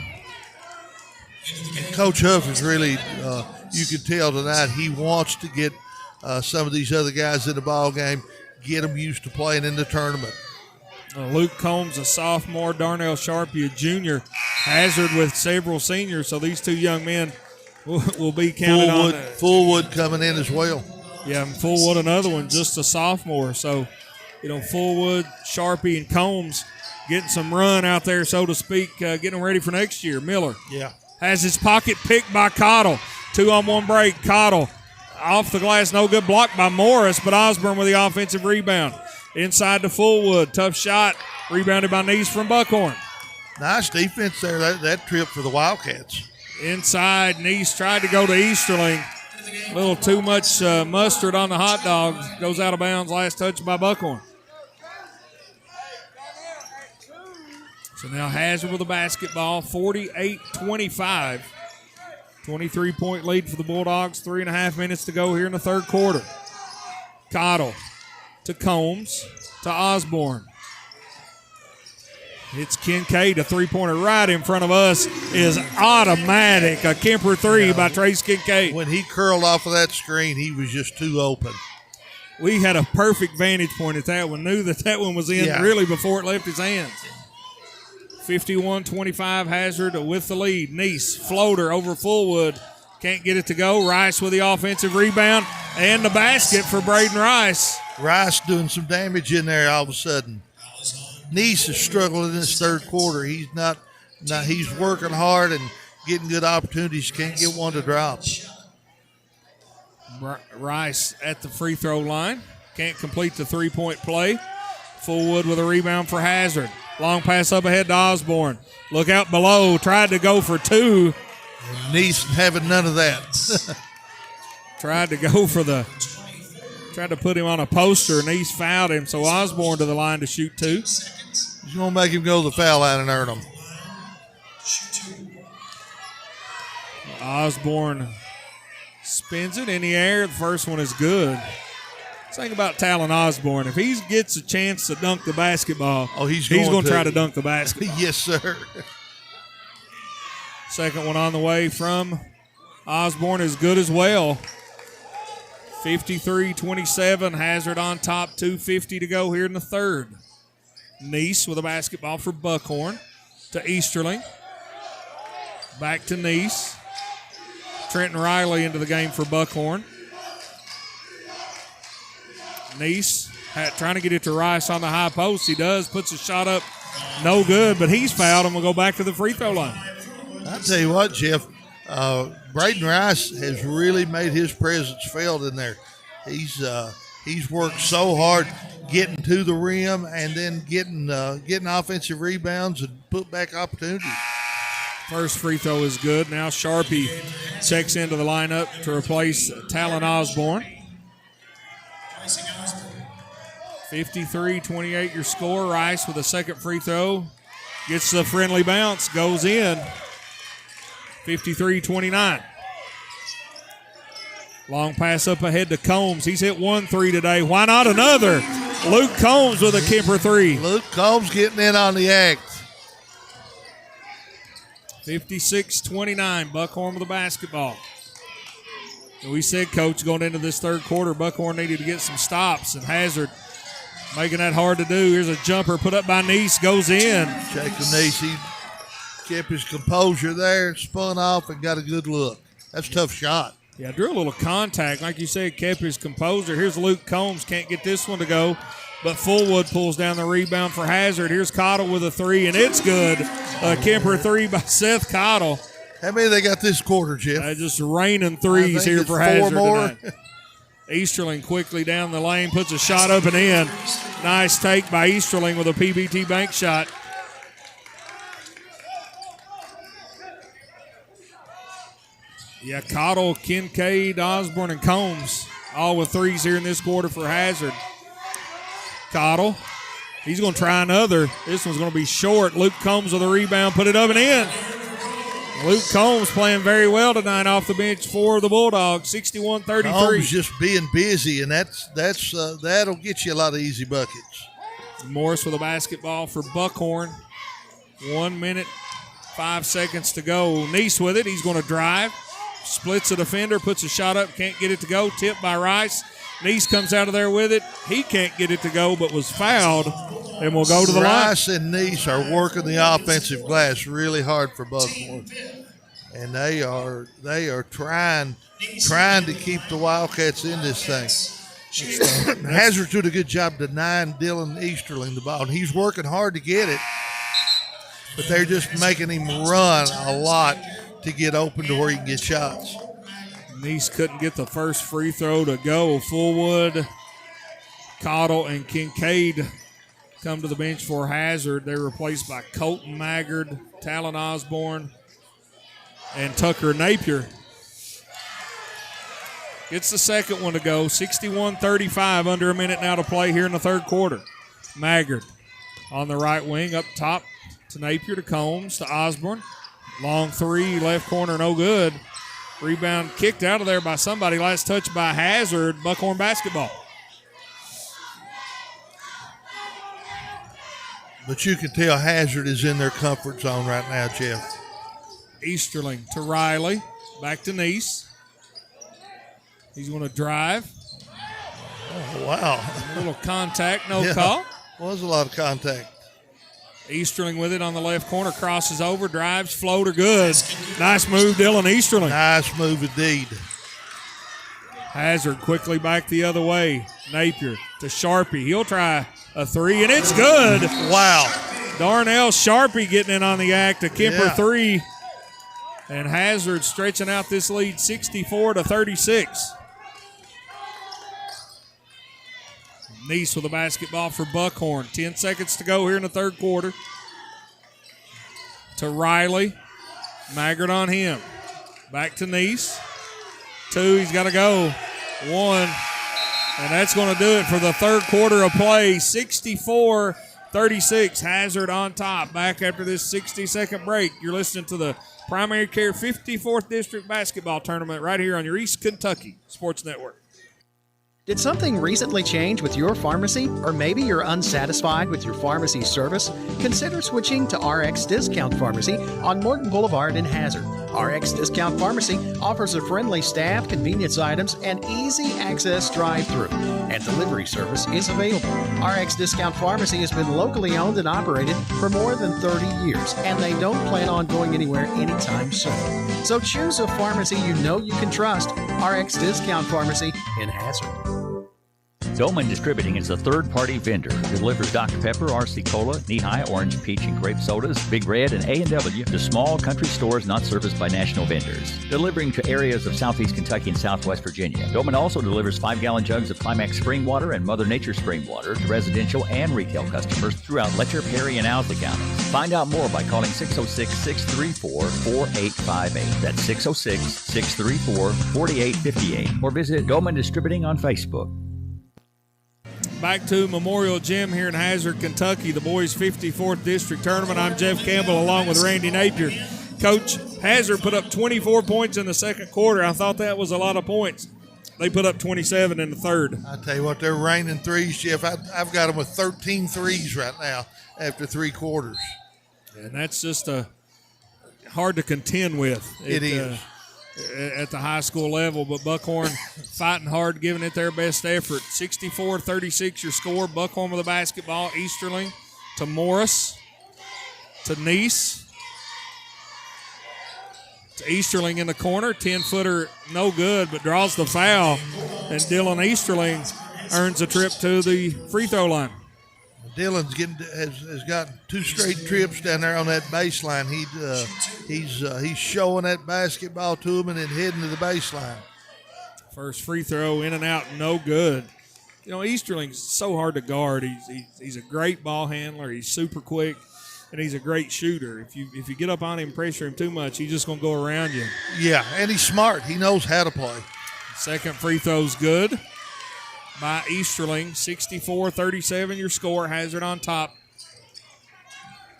And Coach Huff is really, you can tell tonight, he wants to get some of these other guys in the ball game, get them used to playing in the tournament. Luke Combs, a sophomore, Darnell Sharpie, a junior. Hazard with several seniors, so these two young men will be counted on. Fullwood coming in as well. Yeah, and Fullwood, another one, just a sophomore. So, Fullwood, Sharpie, and Combs getting some run out there, so to speak, getting them ready for next year. Miller has his pocket picked by Cottle. 2-on-1 break. Cottle off the glass, no good. Blocked by Morris, but Osborne with the offensive rebound. Inside to Fullwood. Tough shot. Rebounded by Neese from Buckhorn. Nice defense there, that trip for the Wildcats. Inside, Neese tried to go to Easterling. A little too much mustard on the hot dogs. Goes out of bounds, last touch by Buckhorn. So now Hazard with the basketball, 48-25. 23-point lead for the Bulldogs, 3.5 minutes to go here in the third quarter. Cottle to Combs to Osborne. It's Kincaid, a three-pointer right in front of us is automatic. A Kemper three by Trace Kincaid. When he curled off of that screen, he was just too open. We had a perfect vantage point at that one. Knew that one was in really before it left his hands. 51-25, Hazard with the lead. Neese, floater over Fullwood. Can't get it to go. Rice with the offensive rebound and the basket for Braden Rice. Rice doing some damage in there all of a sudden. Neese is struggling in this third quarter. He's not he's working hard and getting good opportunities. Can't get one to drop. Rice at the free throw line. Can't complete the three-point play. Fullwood with a rebound for Hazard. Long pass up ahead to Osborne. Look out below. Tried to go for two. Neese having none of that. Tried to put him on a poster, and Neese fouled him, so Osborne to the line to shoot two. He's going to make him go to the foul line and earn them. Osborne spins it in the air. The first one is good. Think about Talon Osborne. If he gets a chance to dunk the basketball, he's going to try to dunk the basketball. Yes, sir. Second one on the way from Osborne is good as well. 53-27. Hazard on top. 2:50 to go here in the third. Neese with a basketball for Buckhorn to Easterling. Back to Neese. Trenton Riley into the game for Buckhorn. Neese trying to get it to Rice on the high post. He does. Puts a shot up. No good, but he's fouled and will go back to the free throw line. I'll tell you what, Jeff. Braden Rice has really made his presence felt in there. He's worked so hard getting to the rim and then getting offensive rebounds and put back opportunities. First free throw is good. Now Sharpie checks into the lineup to replace Talon Osborne. 53-28 your score. Rice with a second free throw. Gets the friendly bounce. Goes in. 53-29. Long pass up ahead to Combs. He's hit 1 3 today. Why not another? Luke Combs with a Kemper three. Luke Combs getting in on the act. 56-29. Buckhorn with the basketball. We said, Coach, going into this third quarter, Buckhorn needed to get some stops, and Hazard making that hard to do. Here's a jumper put up by Neese, goes in. Jacob Neese, he kept his composure there, spun off, and got a good look. That's a tough shot. Yeah, drew a little contact. Like you said, kept his composure. Here's Luke Combs, can't get this one to go, but Fullwood pulls down the rebound for Hazard. Here's Cottle with a three, and it's good. A Kemper three by Seth Cottle. How many they got this quarter, Jeff? Just raining threes here for Hazard more. tonight. Easterling quickly down the lane, puts a shot up and in. Nice take by Easterling with a PBT bank shot. Yeah, Cottle, Kincaid, Osborne, and Combs all with threes here in this quarter for Hazard. Cottle, he's going to try another. This one's going to be short. Luke Combs with a rebound, put it up and in. Luke Combs playing very well tonight off the bench for the Bulldogs, 61-33. Combs just being busy, and that'll get you a lot of easy buckets. Morris with a basketball for Buckhorn. 1 minute, 5 seconds to go. Neese with it. He's going to drive. Splits a defender, puts a shot up, can't get it to go. Tipped by Rice. Neese comes out of there with it. He can't get it to go, but was fouled, and will go to the line. Rice and Neese are working the offensive glass really hard for Buckhorn, and they are trying to keep the Wildcats in this thing. Hazard did a good job denying Dylan Easterling the ball, and he's working hard to get it, but they're just making him run a lot to get open to where he can get shots. Neese couldn't get the first free throw to go. Fullwood, Cottle, and Kincaid come to the bench for Hazard. They're replaced by Colton Maggard, Talon Osborne, and Tucker Napier. Gets the second one to go. 61-35, under a minute now to play here in the third quarter. Maggard on the right wing, up top to Napier, to Combs, to Osborne. Long three, left corner, no good. Rebound kicked out of there by somebody. Last touch by Hazard. Buckhorn basketball. But you can tell Hazard is in their comfort zone right now, Jeff. Easterling to Riley. Back to Neese. He's going to drive. Oh, wow. A little contact, no call. Was a lot of contact. Easterling with it on the left corner. Crosses over, drives, floater, good. Nice move, Dylan Easterling. Nice move indeed. Hazard quickly back the other way. Napier to Sharpie. He'll try a three, and it's good. Wow. Darnell Sharpie getting in on the act. A Kemper three. And Hazard stretching out this lead 64-36. Neese with the basketball for Buckhorn. 10 seconds to go here in the third quarter. To Riley. Maggard on him. Back to Neese. 2, he's got to go. 1. And that's going to do it for the third quarter of play. 64-36. Hazard on top. Back after this 60-second break. You're listening to the Primary Care 54th District Basketball Tournament right here on your East Kentucky Sports Network. Did something recently change with your pharmacy? Or maybe you're unsatisfied with your pharmacy service? Consider switching to RX Discount Pharmacy on Morton Boulevard in Hazard. RX Discount Pharmacy offers a friendly staff, convenience items, and easy access drive-through. And delivery service is available. RX Discount Pharmacy has been locally owned and operated for more than 30 years, and they don't plan on going anywhere anytime soon. So choose a pharmacy you know you can trust. RX Discount Pharmacy in Hazard. Dolman Distributing is a third-party vendor who delivers Dr. Pepper, RC Cola, Knee-High, Orange, Peach, and Grape sodas, Big Red, and A&W to small country stores not serviced by national vendors. Delivering to areas of southeast Kentucky and southwest Virginia. Dolman also delivers 5-gallon jugs of Climax Spring Water and Mother Nature Spring Water to residential and retail customers throughout Letcher, Perry, and Owsley counties. Find out more by calling 606-634-4858. That's 606-634-4858. Or visit Dolman Distributing on Facebook. Back to Memorial Gym here in Hazard, Kentucky, the boys' 54th District Tournament. I'm Jeff Campbell along with Randy Napier. Coach, Hazard put up 24 points in the second quarter. I thought that was a lot of points. They put up 27 in the third. I tell you what, they're raining threes, Jeff. I've got them with 13 threes right now after 3 quarters. And that's just hard to contend with. It is. At the high school level, but Buckhorn fighting hard, giving it their best effort. 64-36 your score. Buckhorn with the basketball. Easterling to Morris, to Neese, to Easterling in the corner. 10-footer, no good, but draws the foul. And Dylan Easterling earns a trip to the free throw line. Dylan's has gotten 2 straight trips down there on that baseline. He's showing that basketball to him and then heading to the baseline. First free throw in and out, no good. You know, Easterling's so hard to guard. He's a great ball handler. He's super quick, and he's a great shooter. If you get up on him, pressure him too much, he's just gonna go around you. Yeah, and he's smart. He knows how to play. Second free throw's good by Easterling. 64-37 your score. Hazard on top.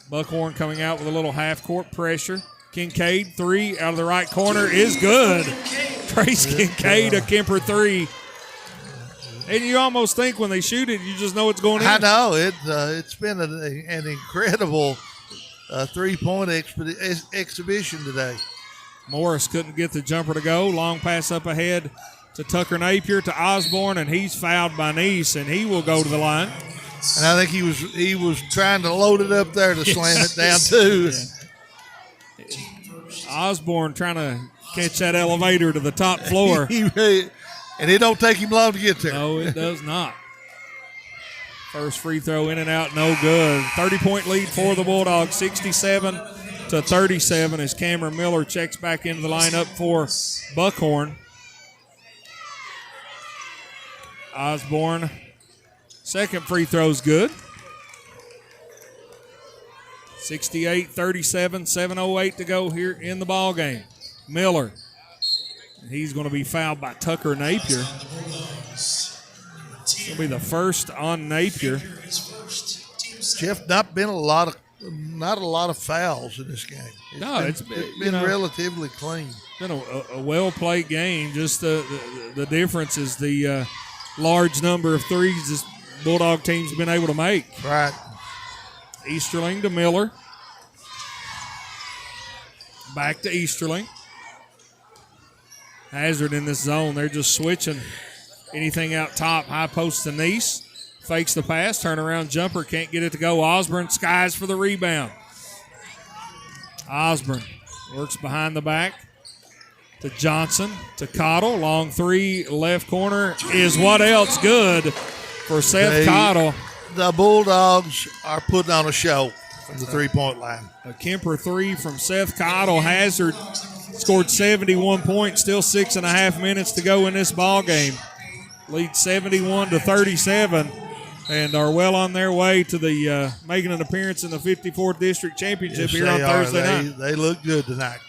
Buckhorn coming out with a little half-court pressure. Kincaid, 3 out of the right corner is good. Trace Kincaid, a Kemper 3. And you almost think when they shoot it, you just know it's going in. I know. It's been an incredible three-point exhibition today. Morris couldn't get the jumper to go. Long pass up ahead to Tucker Napier, to Osborne, and he's fouled by Neese, and he will go to the line. And I think he was trying to load it up there to slam it down too. Yeah. Osborne trying to catch that elevator to the top floor. And it don't take him long to get there. No, it does not. First free throw in and out, no good. 30-point lead for the Bulldogs, 67-37 as Cameron Miller checks back into the lineup for Buckhorn. Osborne, second free throw's good. 68-37, 7:08 to go here in the ball game. Miller. He's going to be fouled by Tucker Napier. It'll be the first on Napier. Jeff, not a lot of fouls in this game. It's been relatively clean. Been a well-played game. Just the difference is the large number of threes this Bulldog team's been able to make. Right. Easterling to Miller. Back to Easterling. Hazard in this zone. They're just switching anything out top. High post to Neese. Fakes the pass. Turnaround jumper. Can't get it to go. Osborne skies for the rebound. Osborne works behind the back to Johnson to Cottle. Long three. Left corner is what else? Good for Seth Cottle. The Bulldogs are putting on a show from the three-point line. A Kemper three from Seth Cottle. Hazard scored 71 points, still 6.5 minutes to go in this ball game. Lead 71-37, and are well on their way to the making an appearance in the 54th District Championship here on Thursday night. They look good tonight.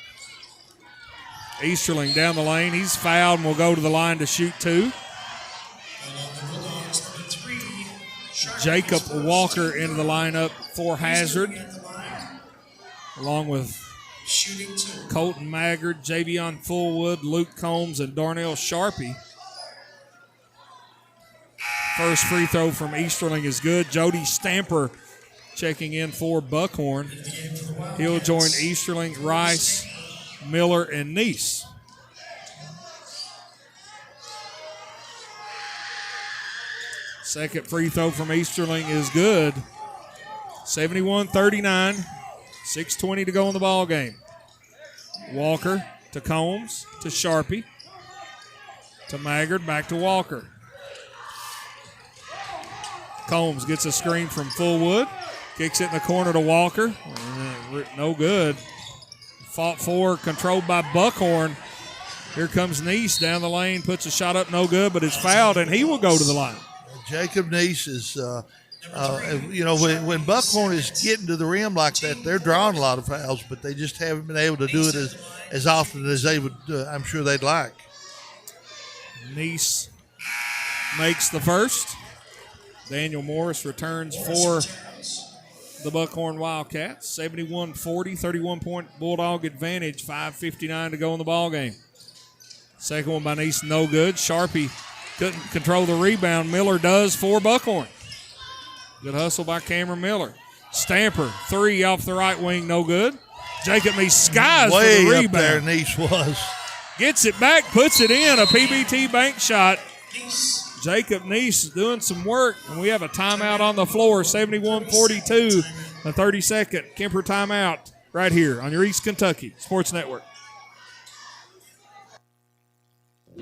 Easterling down the lane. He's fouled and will go to the line to shoot two. Jacob Walker into the lineup for Hazard, along with Colton Maggard, Javion Fullwood, Luke Combs, and Darnell Sharpie. First free throw from Easterling is good. Jody Stamper checking in for Buckhorn. He'll join Easterling, Rice, Miller, and Neese. Second free throw from Easterling is good. 71-39. 6:20 to go in the ball game. Walker to Combs to Sharpie to Maggard, back to Walker. Combs gets a screen from Fullwood, kicks it in the corner to Walker. No good. Fought for, controlled by Buckhorn. Here comes Neese down the lane, puts a shot up, no good, but it's fouled, and he will go to the line. Jacob Neese is, when Buckhorn is getting to the rim like that, they're drawing a lot of fouls, but they just haven't been able to do it as often as they would, I'm sure they'd like. Neese makes the first. Daniel Morris returns for the Buckhorn Wildcats. 71-40, 31-point Bulldog advantage, 5:59 to go in the ball game. Second one by Neese, no good. Sharpie couldn't control the rebound. Miller does for Buckhorn. Good hustle by Cameron Miller. Stamper, three off the right wing, no good. Jacob Neese skies for the rebound. Way up there, Neese was. Gets it back, puts it in, a PBT bank shot. Jacob Neese doing some work, and we have a timeout on the floor, 71-42, a 30-second Kemper timeout right here on your East Kentucky Sports Network.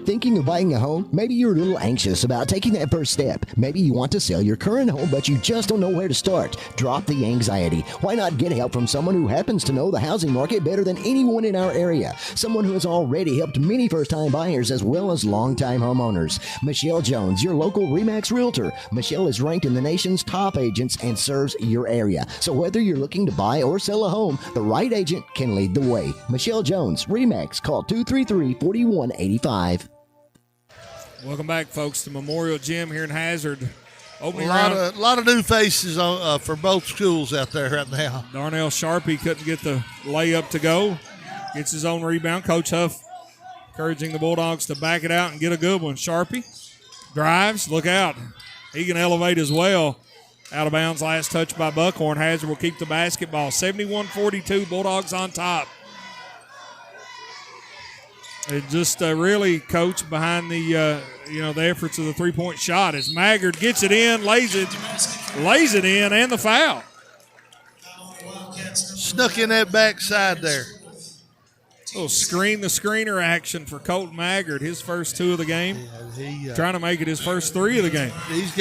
Thinking of buying a home? Maybe you're a little anxious about taking that first step. Maybe you want to sell your current home, but you just don't know where to start. Drop the anxiety. Why not get help from someone who happens to know the housing market better than anyone in our area? Someone who has already helped many first-time buyers as well as long-time homeowners. Michelle Jones, your local RE/MAX Realtor. Michelle is ranked in the nation's top agents and serves your area. So whether you're looking to buy or sell a home, the right agent can lead the way. Michelle Jones, RE/MAX. Call 233-4185. Welcome back, folks, to Memorial Gym here in Hazard. Opening a lot of new faces for both schools out there right now. Darnell Sharpie couldn't get the layup to go. Gets his own rebound. Coach Huff encouraging the Bulldogs to back it out and get a good one. Sharpie drives. Look out. He can elevate as well. Out of bounds. Last touch by Buckhorn. Hazard will keep the basketball. 71-42. Bulldogs on top. It just really, Coach, behind the the efforts of the three-point shot as Maggard gets it in, lays it in, and the foul. Snuck in that backside there. Little screen the screener action for Colton Maggard, his first two of the game. Trying to make it his first three of the game. These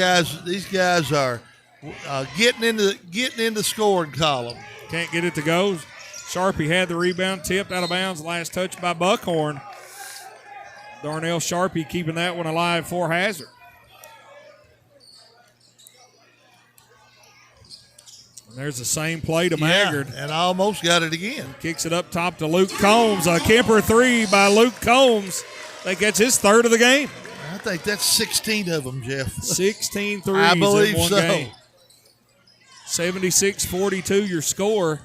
guys are getting in the scoring column. Can't get it to go. Sharpie had the rebound, tipped out of bounds. Last touch by Buckhorn. Darnell Sharpie keeping that one alive for Hazard. There's the same play to Maggard. And I almost got it again. Kicks it up top to Luke Combs. A Kemper 3 by Luke Combs. I think that's his third of the game. I think that's 16 of them, Jeff. 16 threes I believe in one so. game. 76-42 your score.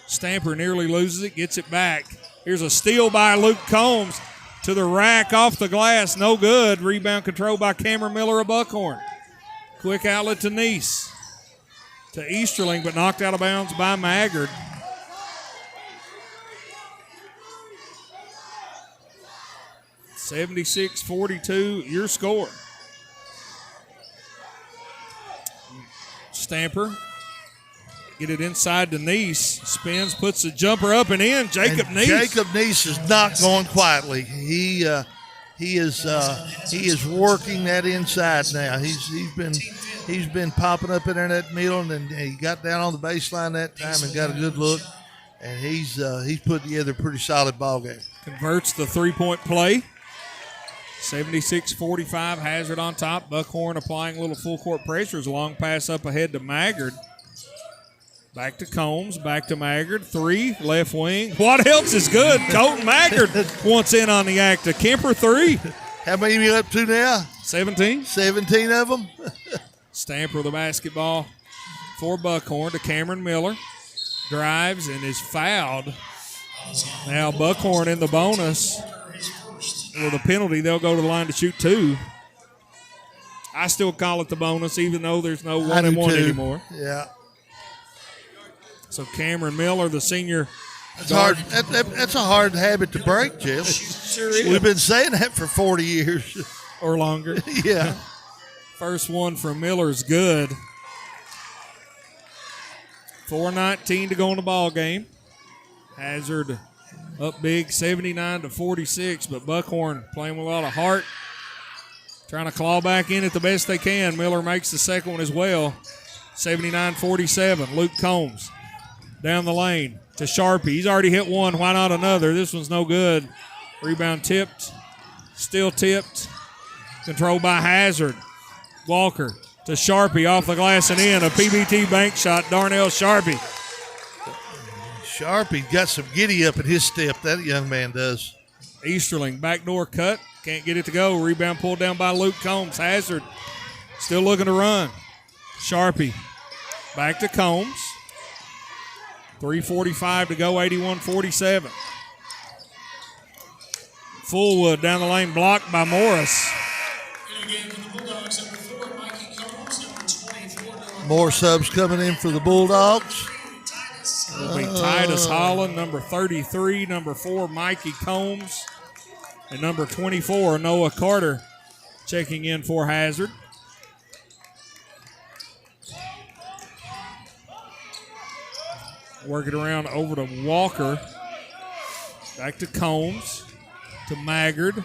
Stamper nearly loses it, gets it back. Here's a steal by Luke Combs to the rack off the glass. No good. Rebound control by Cameron Miller of Buckhorn. Quick outlet to Neese. To Easterling, but knocked out of bounds by Maggard. (76-42) your score. Stamper. Get it inside to Neese. Spins, puts the jumper up and in. Jacob Neese. Jacob Neese is not going quietly. He is working that inside now. He's been popping up in there in that middle, and he got down on the baseline that time and got a good look. And he's put together a pretty solid ball game. Converts the three-point play. 76-45, Hazard on top. Buckhorn applying a little full court pressure. As a long pass up ahead to Maggard. Back to Combs, back to Maggard. 3, left wing. What else is good? Colton Maggard wants in on the act. A Kemper 3. How many are you up to now? 17. 17 of them. Stamper the basketball for Buckhorn to Cameron Miller. Drives and is fouled. Now Buckhorn in the bonus. With a penalty, they'll go to the line to shoot 2. I still call it the bonus, even though there's no 1-and-1 anymore. Yeah. So Cameron Miller, the senior. That's hard. That's a hard habit to break, Jeff. Sure is. We've been saying that for 40 years. Or longer. Yeah. First one from Miller's good. 4:19 to go in the ball game. Hazard up big, 79-46, but Buckhorn playing with a lot of heart. Trying to claw back in it the best they can. Miller makes the second one as well. 79-47. Luke Combs down the lane to Sharpie. He's already hit one. Why not another? This one's no good. Rebound tipped. Still tipped. Controlled by Hazard. Walker to Sharpie off the glass and in. A PBT bank shot. Darnell Sharpie. Sharpie got some giddy up in his step. That young man does. Easterling backdoor cut. Can't get it to go. Rebound pulled down by Luke Combs. Hazard still looking to run. Sharpie back to Combs. 3:45 to go, 81-47. Fullwood down the lane, blocked by Morris. More subs coming in for the Bulldogs. It'll be Titus Holland, number 33, number 4, Mikey Combs, and number 24, Noah Carter, checking in for Hazard. Work it around over to Walker. Back to Combs. To Maggard.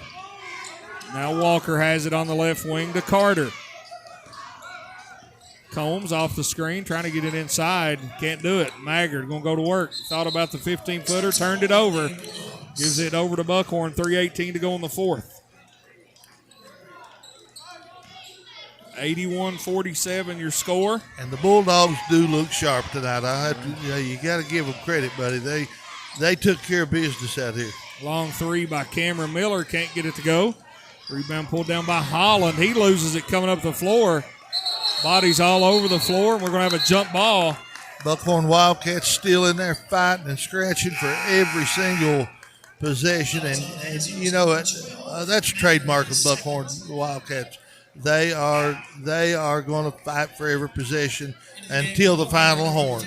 Now Walker has it on the left wing to Carter. Combs off the screen, trying to get it inside. Can't do it. Maggard going to go to work. Thought about the 15-footer, turned it over. Gives it over to Buckhorn. 3:18 to go in the fourth. 81-47 your score. And the Bulldogs do look sharp tonight. I have to, you got to give them credit, buddy. They took care of business out here. Long 3 by Cameron Miller. Can't get it to go. Rebound pulled down by Holland. He loses it coming up the floor. Bodies all over the floor, and we're going to have a jump ball. Buckhorn Wildcats still in there fighting and scratching for every single possession. And you know, that's a trademark of Buckhorn Wildcats. They are going to fight for every possession until the final horn.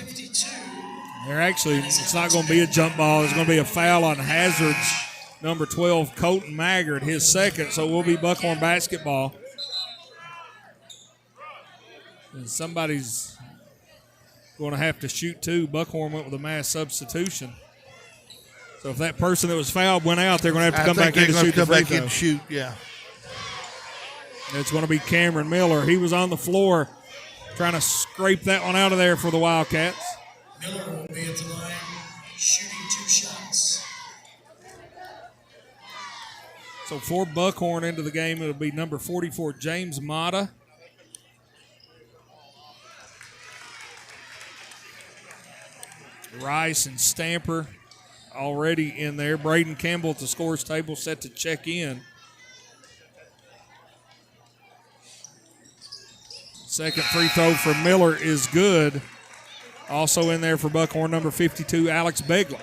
It's not going to be a jump ball. It's going to be a foul on Hazard's number 12, Colton Maggard, his second. So it will be Buckhorn basketball. And somebody's going to have to shoot too. Buckhorn went with a mass substitution. So if that person that was fouled went out, they're going to have to come back in to shoot the free throw. Shoot, yeah. It's going to be Cameron Miller. He was on the floor trying to scrape that one out of there for the Wildcats. Miller will be at the line shooting 2 shots. So for Buckhorn into the game, it'll be number 44, James Mata. Rice and Stamper already in there. Braden Campbell at the scores table set to check in. Second free throw for Miller is good. Also in there for Buckhorn, number 52, Alex Begley.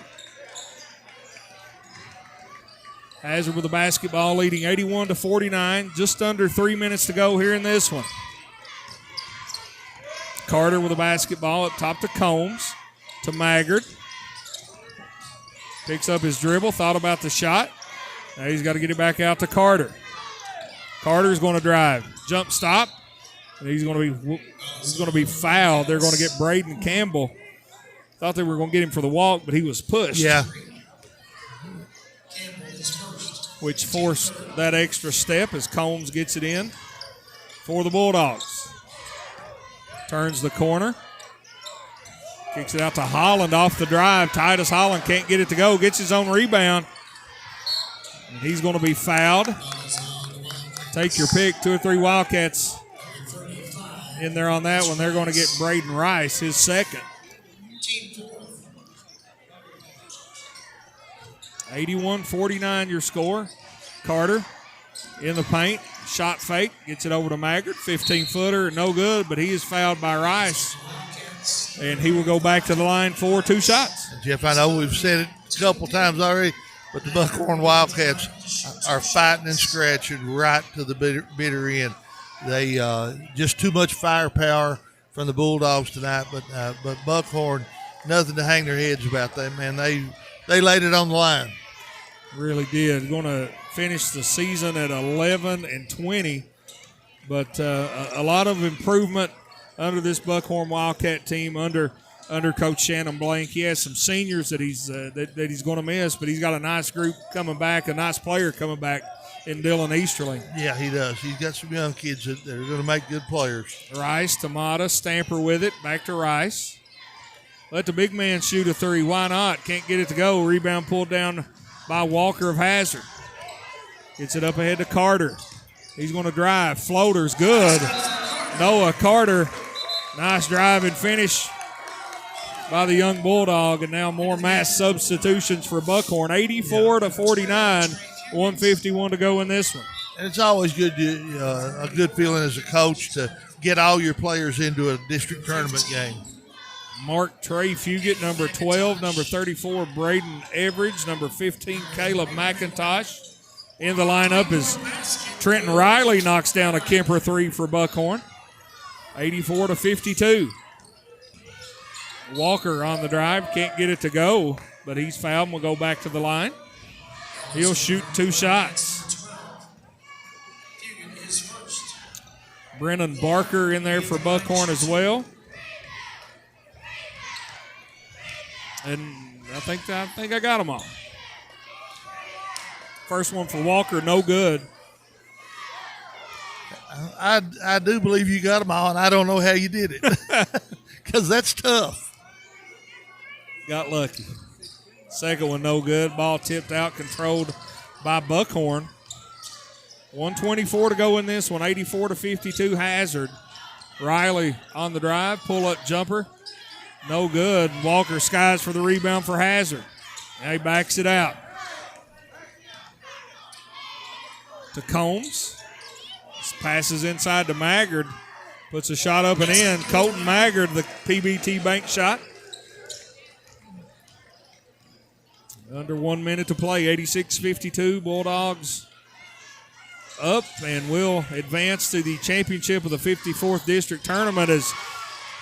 Hazard with the basketball, leading 81-49. Just under 3 minutes to go here in this one. Carter with the basketball up top to Combs, to Maggard. Picks up his dribble, thought about the shot. Now he's got to get it back out to Carter. Carter's going to drive. Jump stop. And he's going to be fouled. They're going to get Braden Campbell. Thought they were going to get him for the walk, but he was pushed. Yeah. Which forced that extra step as Combs gets it in for the Bulldogs. Turns the corner. Kicks it out to Holland off the drive. Titus Holland can't get it to go. Gets his own rebound. And he's going to be fouled. Take your pick. 2 or 3 Wildcats in there on that one. They're going to get Braden Rice, his second. 81-49 your score. Carter in the paint. Shot fake. Gets it over to Maggard. 15-footer. No good, but he is fouled by Rice. And he will go back to the line for 2 shots. Jeff, I know we've said it a couple times already, but the Buckhorn Wildcats are fighting and scratching right to the bitter end. They just too much firepower from the Bulldogs tonight, but Buckhorn, nothing to hang their heads about. They laid it on the line. Really did. Going to finish the season at 11-20, but a lot of improvement under this Buckhorn Wildcat team under Coach Shannon Blank. He has some seniors that he's going to miss, but he's got a nice group coming back, a nice player coming back in Dylan Easterling. Yeah, he does. He's got some young kids that are going to make good players. Rice, Tamata, Stamper with it. Back to Rice. Let the big man shoot a 3. Why not? Can't get it to go. Rebound pulled down by Walker of Hazard. Gets it up ahead to Carter. He's going to drive. Floater's good. Noah Carter. Nice drive and finish by the young Bulldog. And now more mass substitutions for Buckhorn. 84-49. 151 to go in this one. And it's always good, a good feeling as a coach to get all your players into a district tournament game. Mark Trey Fugit, number 12, number 34, Braden Everidge, number 15, Caleb McIntosh. In the lineup is Trenton Riley knocks down a Kemper 3 for Buckhorn. 84-52. Walker on the drive, can't get it to go, but he's fouled and will go back to the line. He'll shoot 2 shots. Brennan Barker in there for Buckhorn as well. And I think I got them all. First one for Walker, no good. I do believe you got them all, and I don't know how you did it because that's tough. Got lucky. Second one, no good. Ball tipped out, controlled by Buckhorn. 124 to go in this one, 84-52 Hazard. Riley on the drive, pull-up jumper. No good. Walker skies for the rebound for Hazard. Now he backs it out. To Combs. This passes inside to Maggard. Puts a shot up and in. Colton Maggard, the PBT bank shot. Under 1 minute to play, 86-52. Bulldogs up and will advance to the championship of the 54th District Tournament as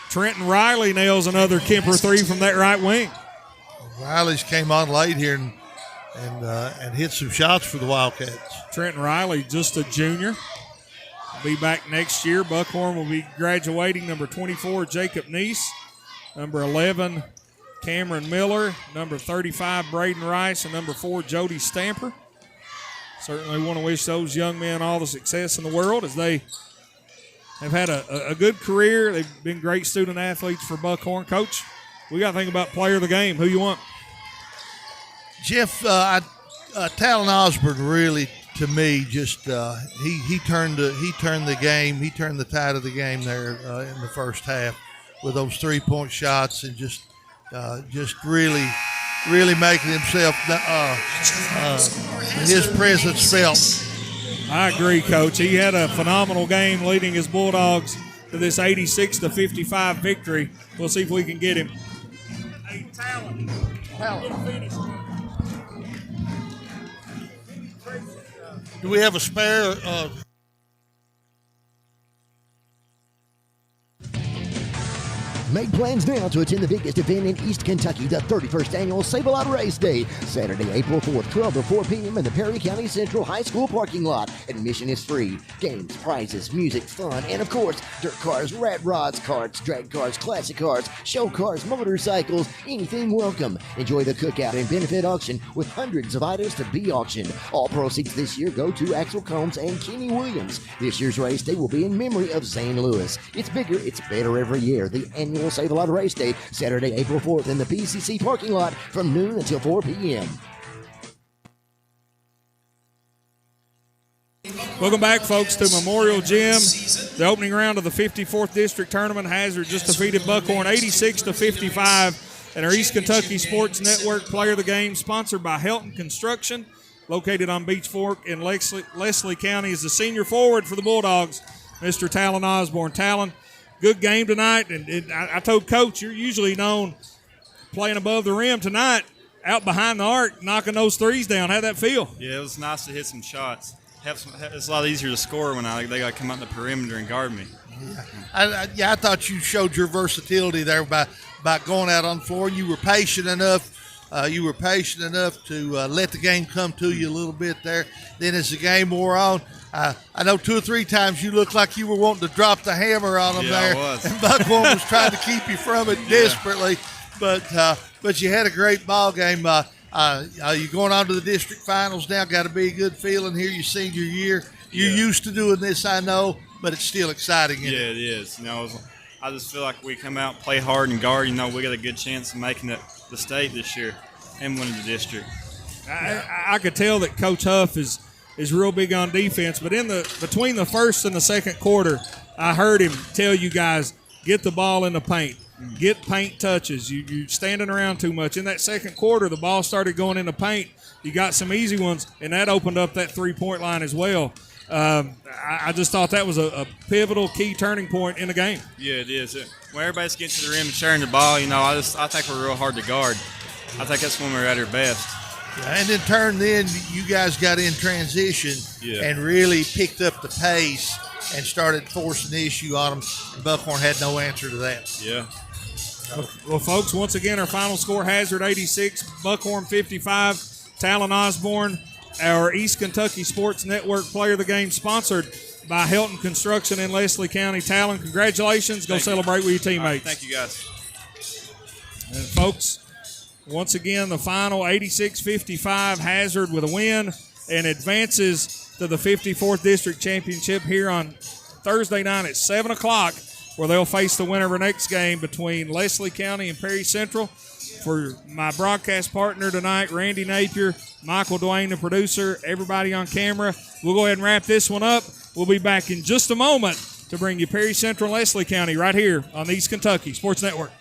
Trenton Riley nails another Kemper 3 from that right wing. Riley's came on late here and hit some shots for the Wildcats. Trenton Riley, just a junior. Will be back next year. Buckhorn will be graduating. Number 24, Jacob Neese. Number 11, Cameron Miller. Number 35, Braden Rice. And number 4, Jody Stamper. Certainly want to wish those young men all the success in the world as they have had a good career. They've been great student athletes for Buckhorn. Coach, we got to think about player of the game. Who you want? Jeff, Talon Osborne really, to me, just he turned the game. He turned the tide of the game there in the first half with those 3-point shots and just just really making himself his presence felt. I agree, Coach. He had a phenomenal game leading his Bulldogs to this 86-55 victory. We'll see if we can get him. Hey, Talon. Do we have a spare? Make plans now to attend the biggest event in East Kentucky, the 31st Annual Save-A-Lot Race Day, Saturday, April 4th, 12 to 4 p.m. in the Perry County Central High School parking lot. Admission is free. Games, prizes, music, fun, and of course, dirt cars, rat rods, karts, drag cars, classic cars, show cars, motorcycles, anything welcome. Enjoy the cookout and benefit auction with hundreds of items to be auctioned. All proceeds this year go to Axel Combs and Kenny Williams. This year's race day will be in memory of Zane Lewis. It's bigger, it's better every year. The annual Save-A-Lot Race Day, Saturday, April 4th in the PCC parking lot from noon until 4 p.m. Welcome back, folks, to Memorial Gym. The opening round of the 54th District Tournament. Hazard just defeated Buckhorn 86-55. And our East Kentucky Sports Network Player of the Game, sponsored by Helton Construction, located on Beach Fork in Leslie County, is the senior forward for the Bulldogs, Mr. Talon Osborne. Talon, good game tonight, and I told Coach, you're usually known playing above the rim. Tonight, out behind the arc, knocking those threes down. How'd that feel? Yeah, it was nice to hit some shots. It's a lot easier to score when they got to come out in the perimeter and guard me. Yeah, I thought you showed your versatility there by going out on the floor. You were patient enough. To let the game come to you a little bit there. Then as the game wore on, I know 2 or 3 times you looked like you were wanting to drop the hammer on them there. I was. And Buckhorn was trying to keep you from it desperately. But you had a great ball game. You're going on to the district finals now. Got to be a good feeling here your senior year. You're used to doing this, I know, but it's still exciting. Yeah, it is. I just feel like we come out, play hard, and guard. We got a good chance of making the state this year and winning the district. I could tell that Coach Huff is real big on defense, but between the first and the second quarter, I heard him tell you guys, get the ball in the paint. Get paint touches. You're standing around too much. In that second quarter, the ball started going in the paint. You got some easy ones, and that opened up that three-point line as well. I just thought that was a pivotal key turning point in the game. Yeah, it is. When everybody's getting to the rim and sharing the ball, I think we're real hard to guard. I think that's when we're at our best. Yeah, and in turn, then you guys got in transition and really picked up the pace and started forcing the issue on them. And Buckhorn had no answer to that. Yeah. Well, folks, once again, our final score, Hazard 86, Buckhorn 55. Talon Osborne, our East Kentucky Sports Network Player of the Game, sponsored by Helton Construction in Leslie County. Talon, congratulations. Go celebrate with your teammates. Thank you, guys. And, folks, once again, the final 86-55, Hazard with a win and advances to the 54th District Championship here on Thursday night at 7 o'clock, where they'll face the winner of our next game between Leslie County and Perry Central. For my broadcast partner tonight, Randy Napier, Michael Dwayne, the producer, everybody on camera, we'll go ahead and wrap this one up. We'll be back in just a moment to bring you Perry Central and Leslie County right here on the East Kentucky Sports Network.